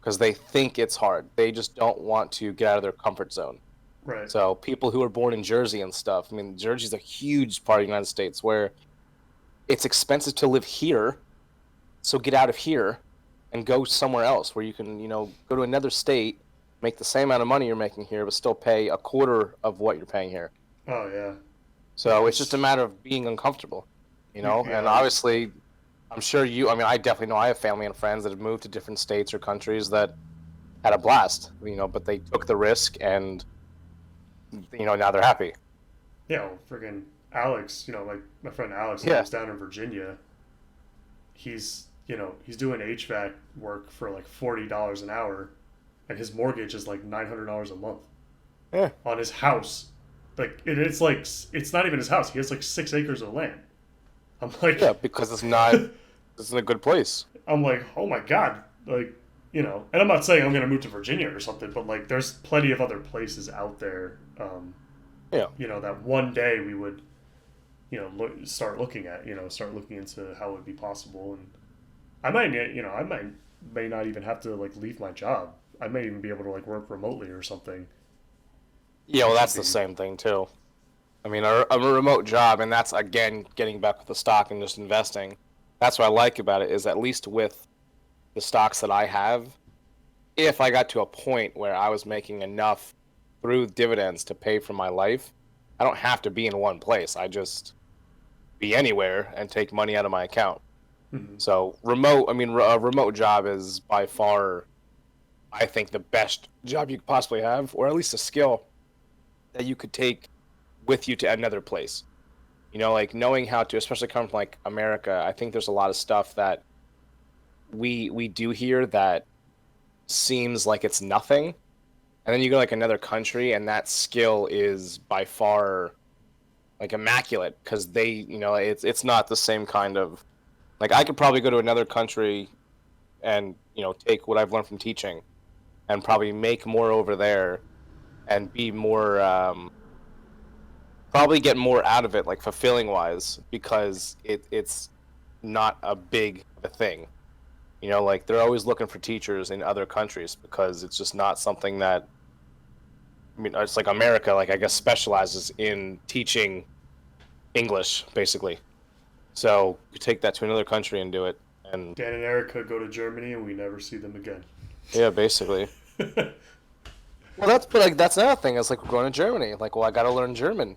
because they think it's hard. They just don't want to get out of their comfort zone. Right. So people who are born in Jersey and stuff, I mean, Jersey's a huge part of the United States where it's expensive to live here. So get out of here and go somewhere else where you can, go to another state, make the same amount of money you're making here, but still pay a quarter of what you're paying here. Oh yeah. So it's just a matter of being uncomfortable, Yeah. and obviously I'm sure I definitely know I have family and friends that have moved to different states or countries that had a blast, but they took the risk and, now they're happy. Yeah, well, friggin' Alex, like my friend Alex, Yeah. lives down in Virginia. He's doing HVAC work for like $40 an hour, and his mortgage is like $900 a month Yeah. on his house. It's not even his house. He has like 6 acres of land. I'm like, Yeah, because it's in a good place. I'm like, oh my god, like, and I'm not saying I'm gonna move to Virginia or something, but like, there's plenty of other places out there. Yeah. That one day we would, start looking at, start looking into how it would be possible, and may not even have to like leave my job. I may even be able to like work remotely or something. Yeah, well, Which would that's the same thing too. I mean, a remote job, and that's again getting back with the stock and just investing. That's what I like about it is at least with the stocks that I have, if I got to a point where I was making enough through dividends to pay for my life, I don't have to be in one place. I just be anywhere and take money out of my account. Mhm. So a remote job is by far, I think, the best job you could possibly have, or at least a skill that you could take with you to another place. Like knowing how to, especially coming from like America, I think there's a lot of stuff that we do here that seems like it's nothing. And then you go to like another country and that skill is by far like immaculate because it's not the same kind of like I could probably go to another country and take what I've learned from teaching and probably make more over there and be more probably get more out of it like fulfilling wise because it's not a big a thing. Like they're always looking for teachers in other countries because it's just not something that it's like America, like I guess specializes in teaching English basically. So you take that to another country and do it, and Dan and Erica go to Germany and we never see them again. yeah, basically. Well, that's another thing. It's like we're going to Germany. Like, well, I got to learn German.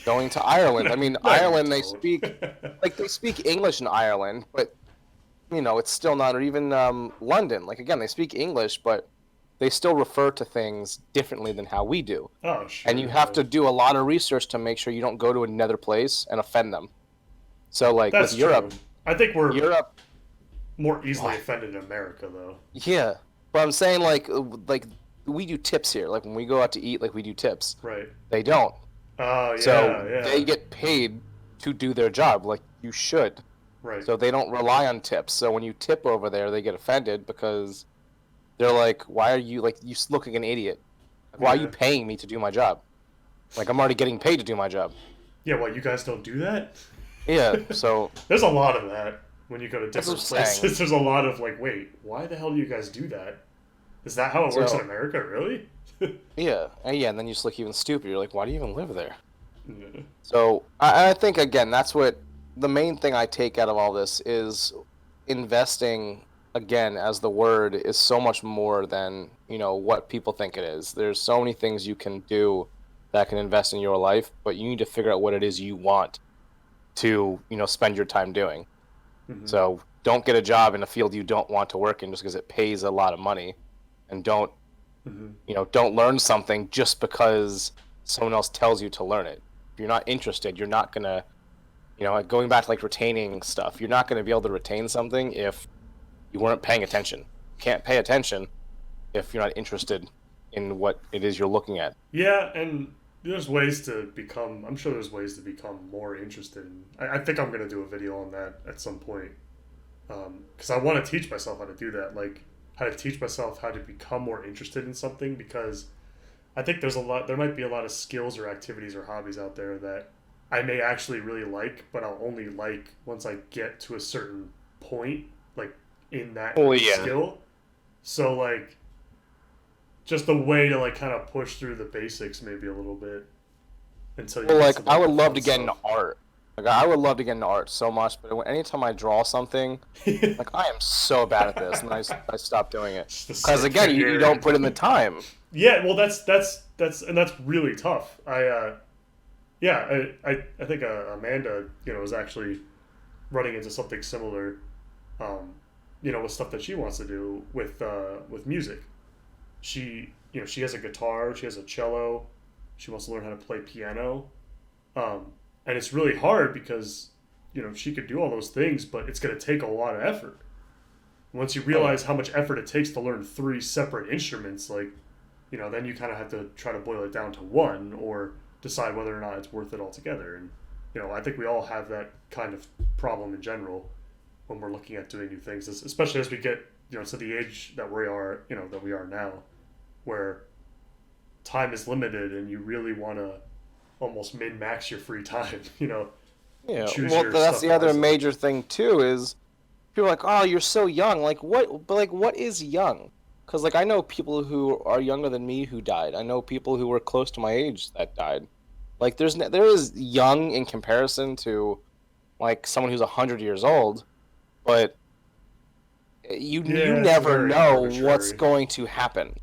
Going to Ireland. I mean, No, you Ireland they don't. speak English in Ireland, but it's still not. Or even London. Like again, they speak English, but they still refer to things differently than how we do. Oh, sure. And you have to do a lot of research to make sure you don't go to another place and offend them. So like That's with Europe, true. I think we're Europe, more easily offended in America, though. yeah. But I'm saying like we do tips here. Like when we go out to eat, like we do tips. Right. They don't. Oh, yeah, So yeah. they get paid to do their job, like you should. Right. So they don't rely on tips. So when you tip over there, they get offended because they're like, "Why are you like you look like an idiot? Why are you Yeah. paying me to do my job? Like I'm already getting paid to do my job." Yeah, what, you guys don't do that? Yeah. So There's a lot of that when you go to That's different what I'm saying. places. There's a lot of like, wait, why the hell do you guys do that? Is that how it works So- in America, really? yeah, and then you just look even stupid. You're like, "Why do you even live there?" Yeah. So I think again, that's what the main thing I take out of all this is investing. Again, as the word is so much more than what people think it is. There's so many things you can do that can invest in your life, but you need to figure out what it is you want to spend your time doing. Mhm. So don't get a job in a field you don't want to work in just because it pays a lot of money, and don't Mhm. don't learn something just because someone else tells you to learn it. If you're not interested, you're not gonna going back to like retaining stuff. You're not gonna be able to retain something if you weren't paying attention. You can't pay attention if you're not interested in what it is you're looking at. Yeah, and there's ways to become. I'm sure there's ways to become more interested. I think I'm gonna do a video on that at some point because I want to teach myself how to do that. Like how to teach myself how to become more interested in something because I think there's a lot. There might be a lot of skills or activities or hobbies out there that I may actually really like, but I'll only like once I get to a certain point, like in that Oh yeah. skill. So like just a way to like kind of push through the basics maybe a little bit until you Well, get like to I like would the love fun to get into stuff. art. Like I would love to get into art so much, but anytime I draw something, like I am so bad at this, and I stop doing it Just a because stick again, you figure. don't put in the time. Yeah, well that's really tough. Yeah, I think Amanda, was actually running into something similar, um, with stuff that she wants to do with music. She has a guitar, she has a cello, she wants to learn how to play piano, um, and it's really hard because she could do all those things, but it's going to take a lot of effort. Once you Oh yeah. realize how much effort it takes to learn three separate instruments, like then you kind of have to try to boil it down to one or decide whether or not it's worth it altogether. And I think we all have that kind of problem in general when we're looking at doing new things, especially as we get to the age that we are that we are now, where time is limited and you really want to almost min max your free time. Yeah. Choose Well, your that's stuff the other wisely. major thing too is people are like, "Oh, you're so young." Like what? But like, what is young? Because like I know people who are younger than me who died. I know people who were close to my age that died. Like there is young in comparison to like someone who's 100 years old, but you Yeah, it's never very know what's arbitrary. going to happen.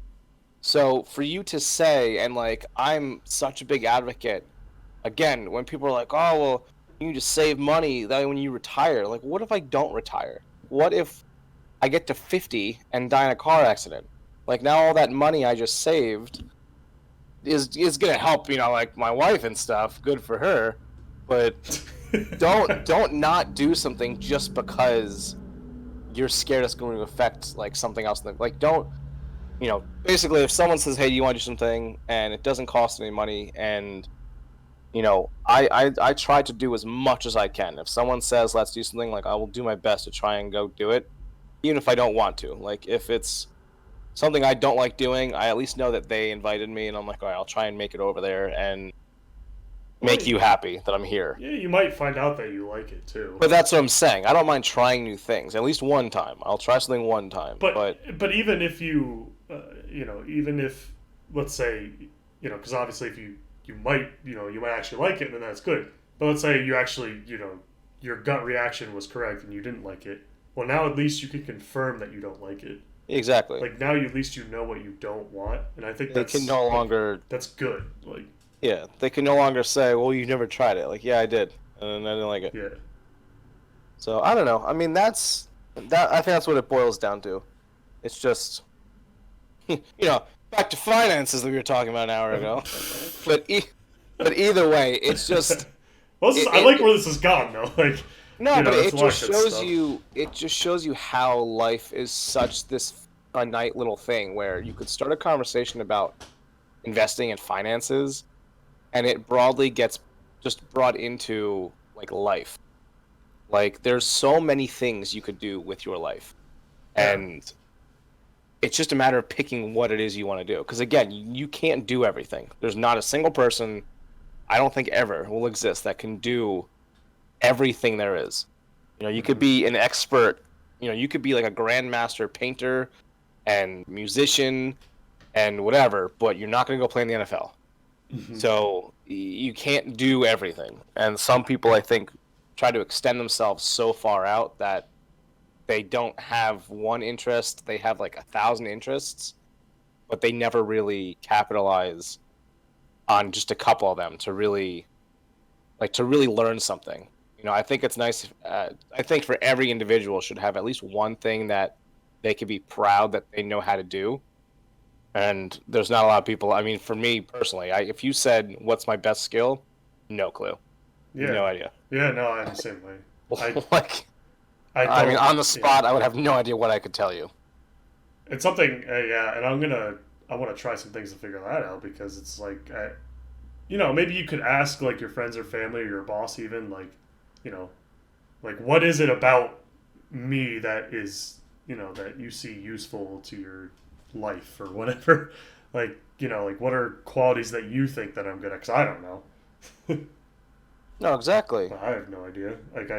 So for you to say, and like I'm such a big advocate, again, when people are like, "Oh, well, you need to save money that way when you retire." Like, what if I don't retire? What if I get to 50 and die in a car accident? Like now all that money I just saved is gonna help, like my wife and stuff. Good for her. But don't not do something just because you're scared it's going to affect like something else. Like don't basically if someone says, hey, do you want to do something and it doesn't cost any money and I try to do as much as I can. If someone says let's do something, like I will do my best to try and go do it, even if I don't want to. Like if it's something I don't like doing, I at least know that they invited me and I'm like, all right, I'll try and make it over there and Well, make you happy that I'm here. yeah, you might find out that you like it too. But that's what I'm saying. I don't mind trying new things. At least one time. I'll try something one time. But But but even if even if let's say because obviously if you might actually like it, then that's good. But let's say you actually your gut reaction was correct and you didn't like it. Well, now at least you can confirm that you don't like it. exactly. Like now, at least you know what you don't want, and I think They can that's no like longer that's good. Like yeah, they can no longer say, well, you never tried it. Like, yeah, I did. And I didn't like it. yeah, So I don't know. I mean I think that's what it boils down to. It's just back to finances that we were talking about an hour ago. But but either way, it's just well, I like it where this has gone though. Like no, but that's it a lot just of good shows stuff. you how life is such this finite little thing where you could start a conversation about investing in finances and it broadly gets just brought into like life. Like there's so many things you could do with your life. Yeah, And it's just a matter of picking what it is you want to do. Because again, you can't do everything. There's not a single person, I don't think ever will exist that can do everything there is. You could hmm be an expert, you could be like a grandmaster painter and musician and whatever, but you're not going to go play in the NFL. hmm So you can't do everything. And some people, I think, try to extend themselves so far out that they don't have one interest, they have like 1,000 interests, but they never really capitalize on just a couple of them to really learn something. I think it's nice. I think for every individual should have at least one thing that they could be proud that they know how to do. And there's not a lot of people. I mean, for me personally, if you said what's my best skill, no clue, yeah, no idea. yeah. No, I'm the same way. I Like, I I mean, don't. on the Yeah, spot, I would have no idea what I could tell you. it's something. Yeah, and I want to try some things to figure that out because it's like, you know, maybe you could ask like your friends or family or your boss even like, you know, like what is it about me that is, you know, that you see useful to your life or whatever. Like, you know, like what are qualities that you think that I'm good at? Because I don't know. No, exactly. I have no idea. Like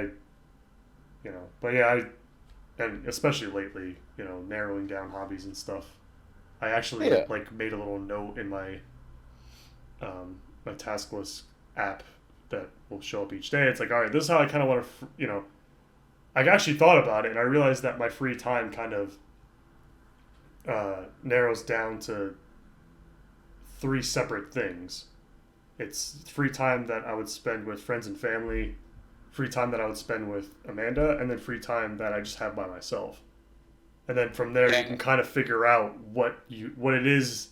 you know, but yeah, and especially lately, you know, narrowing down hobbies and stuff. I actually Yeah. like made a little note in my task list app that will show up each day. It's like, all right, this is how I kind of want to, you know, I actually thought about it and I realized that my free time kind of narrows down to three separate things. It's free time that I would spend with friends and family, free time that I would spend with Amanda, and then free time that I just have by myself. And then from there, you Yeah. can kind of figure out what it is,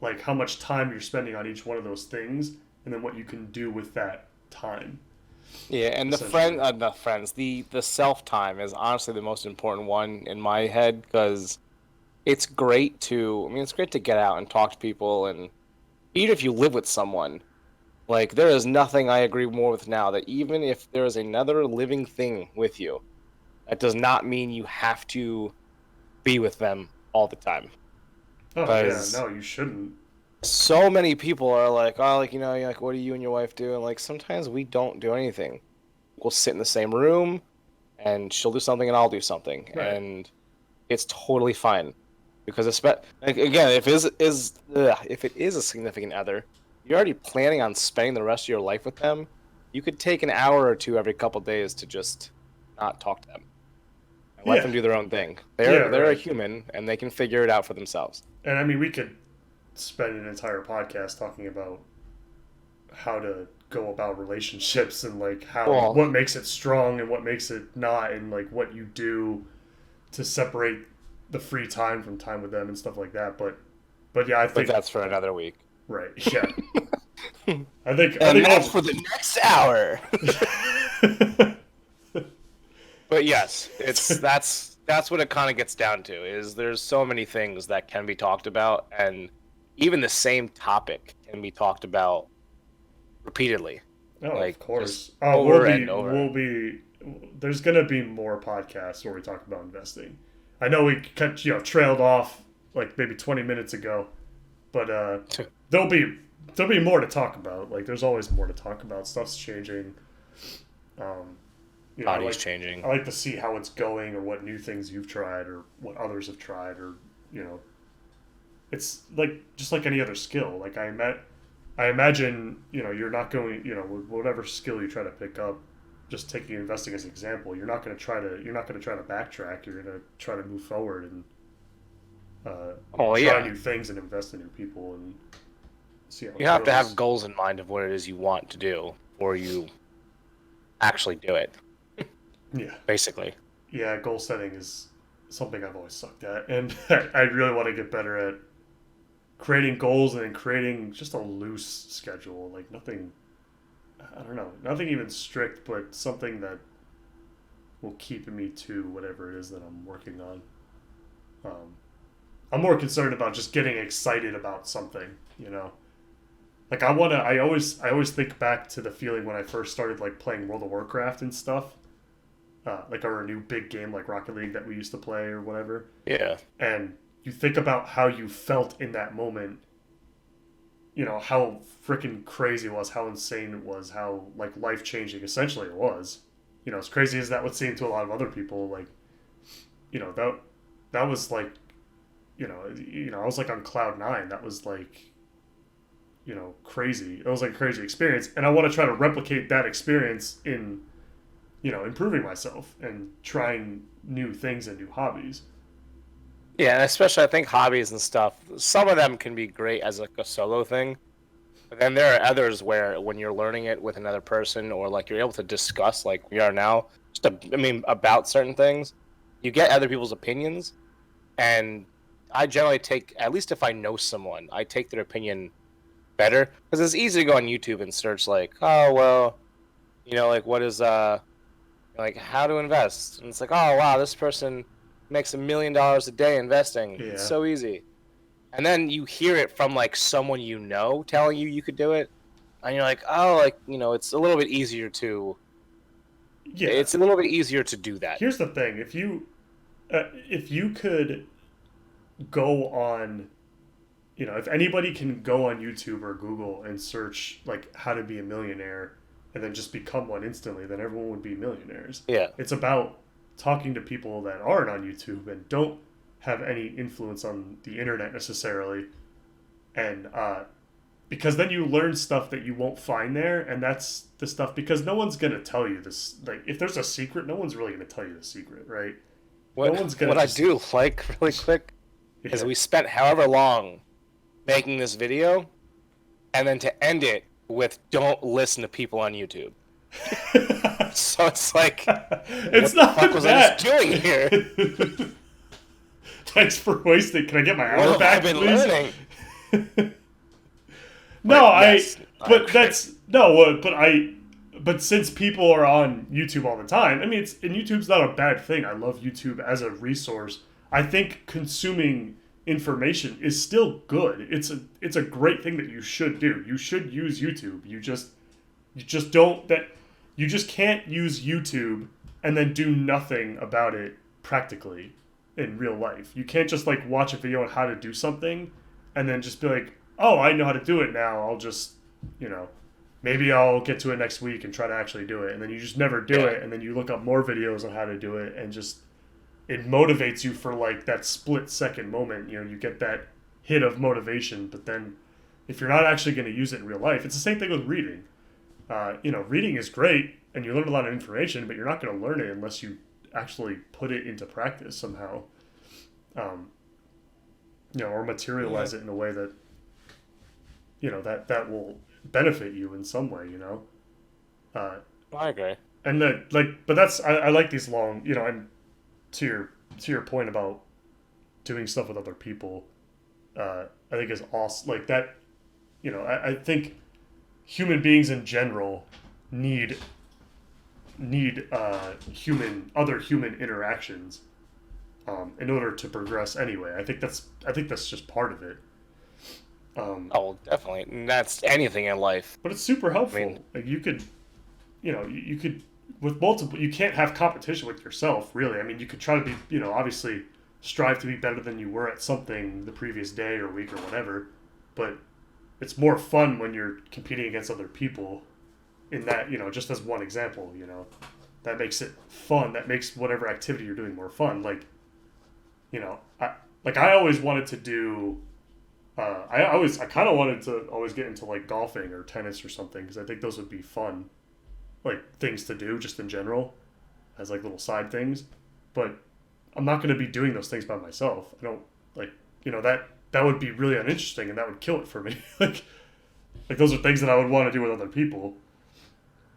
like how much time you're spending on each one of those things, and then what you can do with that time, Yeah, and essentially. the self time is honestly the most important one in my head because it's great to, I mean, it's great to get out and talk to people, and even if you live with someone, like there is nothing I agree more with now that even if there is another living thing with you, that does not mean you have to be with them all the time. Oh yeah, Because no, you shouldn't. so many people are like, oh, like, you know, like, what do you and your wife do? And like, sometimes we don't do anything. We'll sit in the same room and she'll do something and I'll do something. Right. And it's totally fine. Because like, again, if it is a significant other, you're already planning on spending the rest of your life with them. You could take an hour or two every couple days to just not talk to them and let Yeah. them do their own thing. Yeah. They're a Right. human and they can figure it out for themselves. And I mean, we could spend an entire podcast talking about how to go about relationships and like how Well, what makes it strong and what makes it not and like what you do to separate the free time from time with them and stuff like that. But yeah, I but think that's for another week. right. Yeah, And I think that's all. for the next hour. But yes, it's that's what it kind of gets down to is there's so many things that can be talked about and even the same topic can be talked about repeatedly, Oh, of like just course. Oh, over and over. we'll be. There's gonna be more podcasts where we talk about investing. I know we cut, you know, trailed off like maybe 20 minutes ago, but there'll be there'll be more to talk about. Like, there's always more to talk about. Stuff's changing. Um, you know, Body's changing. I like to see how it's going or what new things you've tried or what others have tried or you know, it's like just like any other skill. Like I imagine, you know, you're not going, you know, with whatever skill you try to pick up, just taking investing as an example, you're not going to try to backtrack. You're going to try to move forward and you know, Oh try yeah, new things and invest in new people and see how you it have to have goes. goals in mind of what it is you want to do, or you actually do it. Yeah, Basically, yeah. Goal setting is something I've always sucked at, and I really want to get better at creating goals and then creating just a loose schedule, like nothing. I don't know, nothing even strict, but something that will keep me to whatever it is that I'm working on. Um, I'm more concerned about just getting excited about something, you know. Like I always think back to the feeling when I first started like playing World of Warcraft and stuff, like our new big game like Rocket League that we used to play or whatever. yeah. And you think about how you felt in that moment, you know, how freaking crazy it was, how insane it was, how like life changing essentially it was. You know, as crazy as that would seem to a lot of other people, like, you know, that was like, you know, I was like on cloud nine. That was like, you know, crazy. It was like a crazy experience, and I want to try to replicate that experience in, you know, improving myself and trying new things and new hobbies. Yeah, and especially I think hobbies and stuff, some of them can be great as like a solo thing. But then there are others where when you're learning it with another person or like you're able to discuss like we are now, I mean about certain things, you get other people's opinions and I generally take at least if I know someone, I take their opinion better because it's easy to go on YouTube and search like, oh well, you know, like what is like how to invest. And it's like, oh wow, this person makes $1 million a day investing. It's Yeah, so easy. and then you hear it from like someone you know telling you could do it, and you're like, oh, like it's a little bit easier to. Yeah. It's a little bit easier to do that. Here's the thing: if you could go on, if anybody can go on YouTube or Google and search like how to be a millionaire and then just become one instantly, then everyone would be millionaires. Yeah. It's about talking to people that aren't on YouTube and don't have any influence on the internet necessarily, and because then you learn stuff that you won't find there, and that's the stuff because no one's gonna tell you this. Like, if there's a secret, no one's really gonna tell you the secret, right? What No one's gonna. what I do like really quick is we spent however long making this video, and then to end it with "Don't listen to people on YouTube." So it's like, it's what not the fuck was that. I just doing here? Thanks for wasting. Can I get my hour What have back, I been please? learning? No, Yes, But agree. that's no. But I. But since people are on YouTube all the time, I mean, YouTube's not a bad thing. I love YouTube as a resource. I think consuming information is still good. It's a great thing that you should do. You should use YouTube. You just don't that you just can't use YouTube and then do nothing about it practically in real life. You can't just like watch a video on how to do something and then just be like, "Oh, I know how to do it now. I'll just, you know, maybe I'll get to it next week and try to actually do it." And then you just never do it, and then you look up more videos on how to do it, and just it motivates you for like that split second moment. You get that hit of motivation, but then if you're not actually going to use it in real life, it's the same thing with reading. Reading is great, and you learn a lot of information, but you're not going to learn it unless you actually put it into practice somehow, or materialize it in a way that that will benefit you in some way. I agree. And but that's I like these long, and to your point about doing stuff with other people, I think is awesome. Like that, I think human beings in general need other human interactions in order to progress anyway. I think that's just part of it. Oh, definitely. And that's anything in life. But it's super helpful. I mean, Like you could with multiple. You can't have competition with yourself, really. I mean, you could try to be, obviously strive to be better than you were at something the previous day or week or whatever. But it's more fun when you're competing against other people. In that, just as one example, that makes it fun. That makes whatever activity you're doing more fun. Like, I always wanted to do. I kind of wanted to always get into like golfing or tennis or something because I think those would be fun, like things to do just in general, as like little side things. But I'm not going to be doing those things by myself. I don't like, that would be really uninteresting and that would kill it for me. like those are things that I would want to do with other people.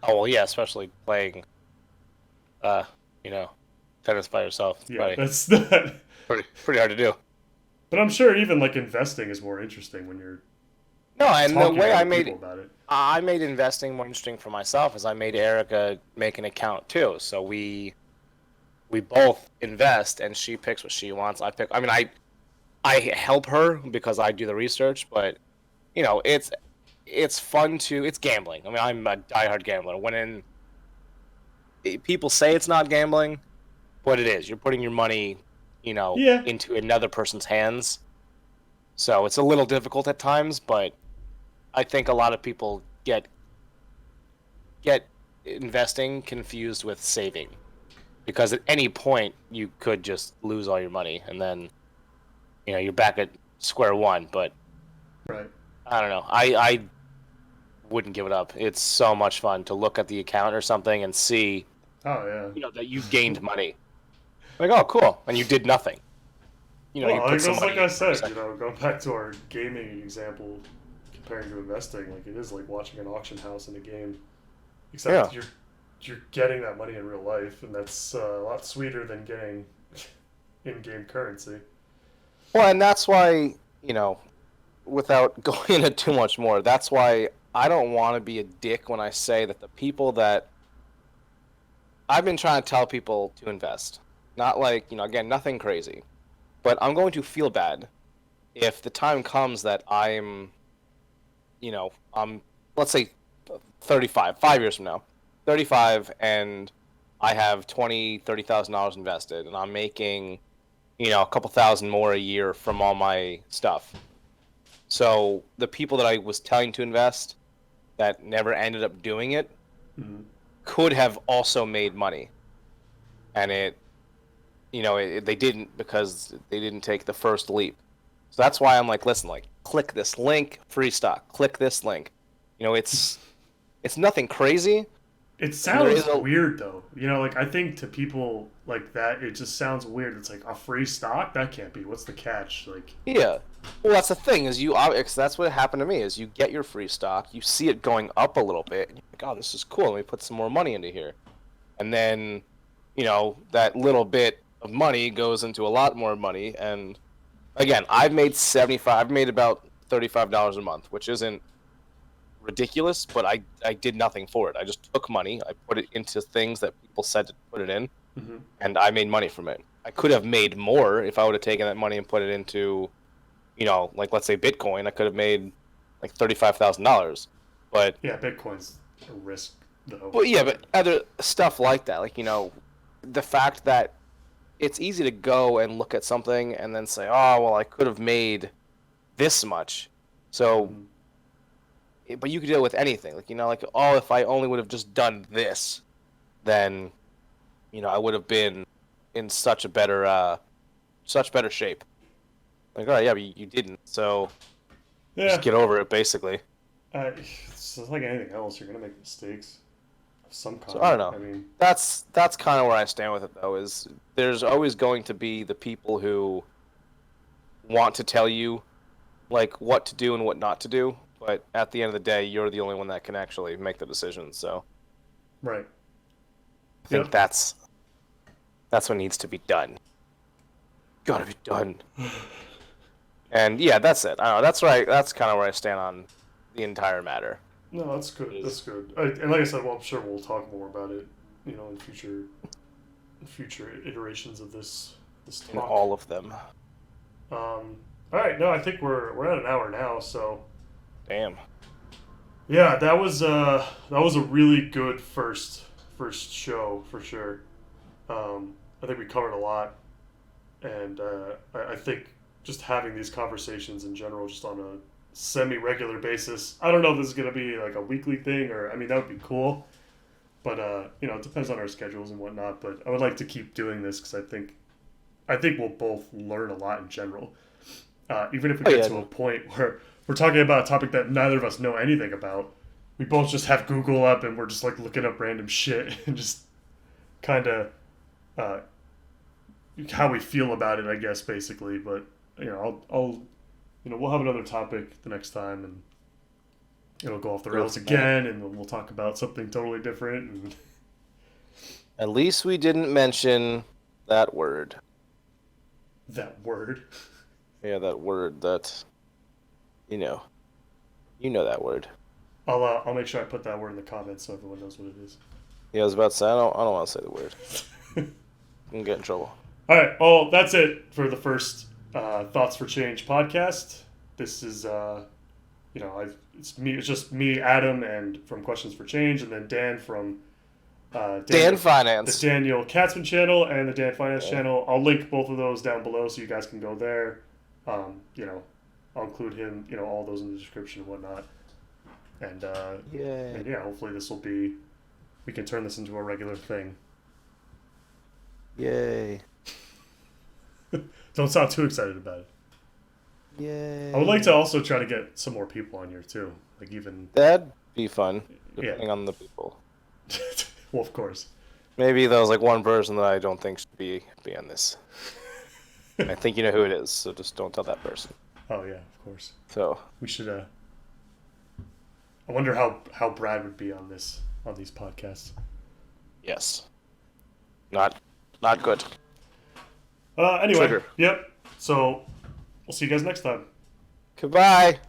oh well, yeah, especially playing, uh, you know, tennis by yourself. It's Yeah, that's not. pretty hard to do. But I'm sure even like investing is more interesting when you're No, and the talking to way other people about it. I made investing more interesting for myself is I made Erica make an account too. So we both invest, and she picks what she wants. I pick. I mean, I help her because I do the research, but it's fun to it's gambling. I mean, I'm a diehard gambler. People say it's not gambling, but it is. You're putting your money, Yeah, into another person's hands. So it's a little difficult at times, but I think a lot of people get investing confused with saving because at any point you could just lose all your money and then you're back at square one. But right. I don't know. I wouldn't give it up. It's so much fun to look at the account or something and see Oh that you gained money. Like, oh, cool, and you did nothing. yeah. You Well, put some like money I in for a said, second. going back to our gaming example, comparing to investing, like it is like watching an auction house in a game, Yeah. except you're getting that money in real life, and that's a lot sweeter than getting in-game currency. Well, and that's why, without going into too much more, that's why I don't want to be a dick when I say that the people that I've been trying to tell people to invest. Not like, again, nothing crazy. But I'm going to feel bad if the time comes that I'm, let's say 35, 5 years from now, 35, and I have $30,000 invested, and I'm making, a couple thousand more a year from all my stuff. So the people that I was telling to invest that never ended up doing it Mm-hmm. could have also made money, and they didn't because they didn't take the first leap. So that's why I'm like, listen, like, click this link, free stock. Click this link. It's nothing crazy. It And there sounds is a weird though. Like I think to people like that, it just sounds weird. It's like a free stock. That can't be. What's the catch? Like, Yeah. Well, that's the thing is that's what happened to me is you get your free stock, you see it going up a little bit, and you're like, oh, this is cool. Let me put some more money into here, and then, that little bit of money goes into a lot more money, and again, I've made about $35 a month, which isn't ridiculous, but I did nothing for it. I just took money, I put it into things that people said to put it in, mm-hmm. and I made money from it. I could have made more if I would have taken that money and put it into, like let's say Bitcoin. I could have made like $35,000, but Yeah, Bitcoin's a risk though. yeah, but other stuff like that, like the fact that it's easy to go and look at something and then say, oh well, I could have made this much. So, but you could do it with anything, like oh, if I only would have just done this, then I would have been in such better shape. Like, oh yeah, but you didn't, so Yeah, just get over it, basically. it's just like anything else. You're gonna make mistakes of some kind. So I don't know. I mean, That's kind of where I stand with it, though. Is there's always going to be the people who want to tell you like what to do and what not to do, but at the end of the day, you're the only one that can actually make the decision. So right. I think Yep. that's what needs to be done. Gotta be done. And yeah, that's it. I don't know. That's right. That's kind of where I stand on the entire matter. No, that's good. That's good. And like I said, well, I'm sure we'll talk more about it, in future iterations of this In talk. all of them. All right. No, I think we're at an hour now. So Damn. yeah, that was a really good first show for sure. I think we covered a lot, and I think just having these conversations in general, just on a semi-regular basis. I don't know if this is going to be like a weekly thing, or I mean that would be cool, but it depends on our schedules and whatnot. But I would like to keep doing this because I think we'll both learn a lot in general, even if we get to a point where we're talking about a topic that neither of us know anything about. We both just have Google up and we're just like looking up random shit and just kind of how we feel about it, I guess, basically. But I'll we'll have another topic the next time, and it'll go off the rails again, and we'll talk about something totally different. And At least we didn't mention that word. that word. Yeah, that word that, you know that word. I'll make sure I put that word in the comments so everyone knows what it is. Yeah, I was about to say, I don't want to say the word. I'm gonna get in trouble. All right. Well, that's it for the first Thoughts for Change podcast. This is it's just me, Adam, and from Questions for Change, and then Dan from Dan Finance, the Daniel Katzman channel, and the Dan Finance channel. I'll link both of those down below so you guys can go there. I'll include him, all those in the description and whatnot. And hopefully we can turn this into a regular thing. Yay. Don't sound too excited about it. Yay. I would like to also try to get some more people on here too. Like even that'd be fun, depending on the people. Well, of course. Maybe there was like one person that I don't think should be on this. I think you know who it is, so just don't tell that person. Oh yeah, of course. So we should. I wonder how Brad would be on these podcasts. Yes. Not good. Anyway. Trigger. Yep. So we'll see you guys next time. Goodbye.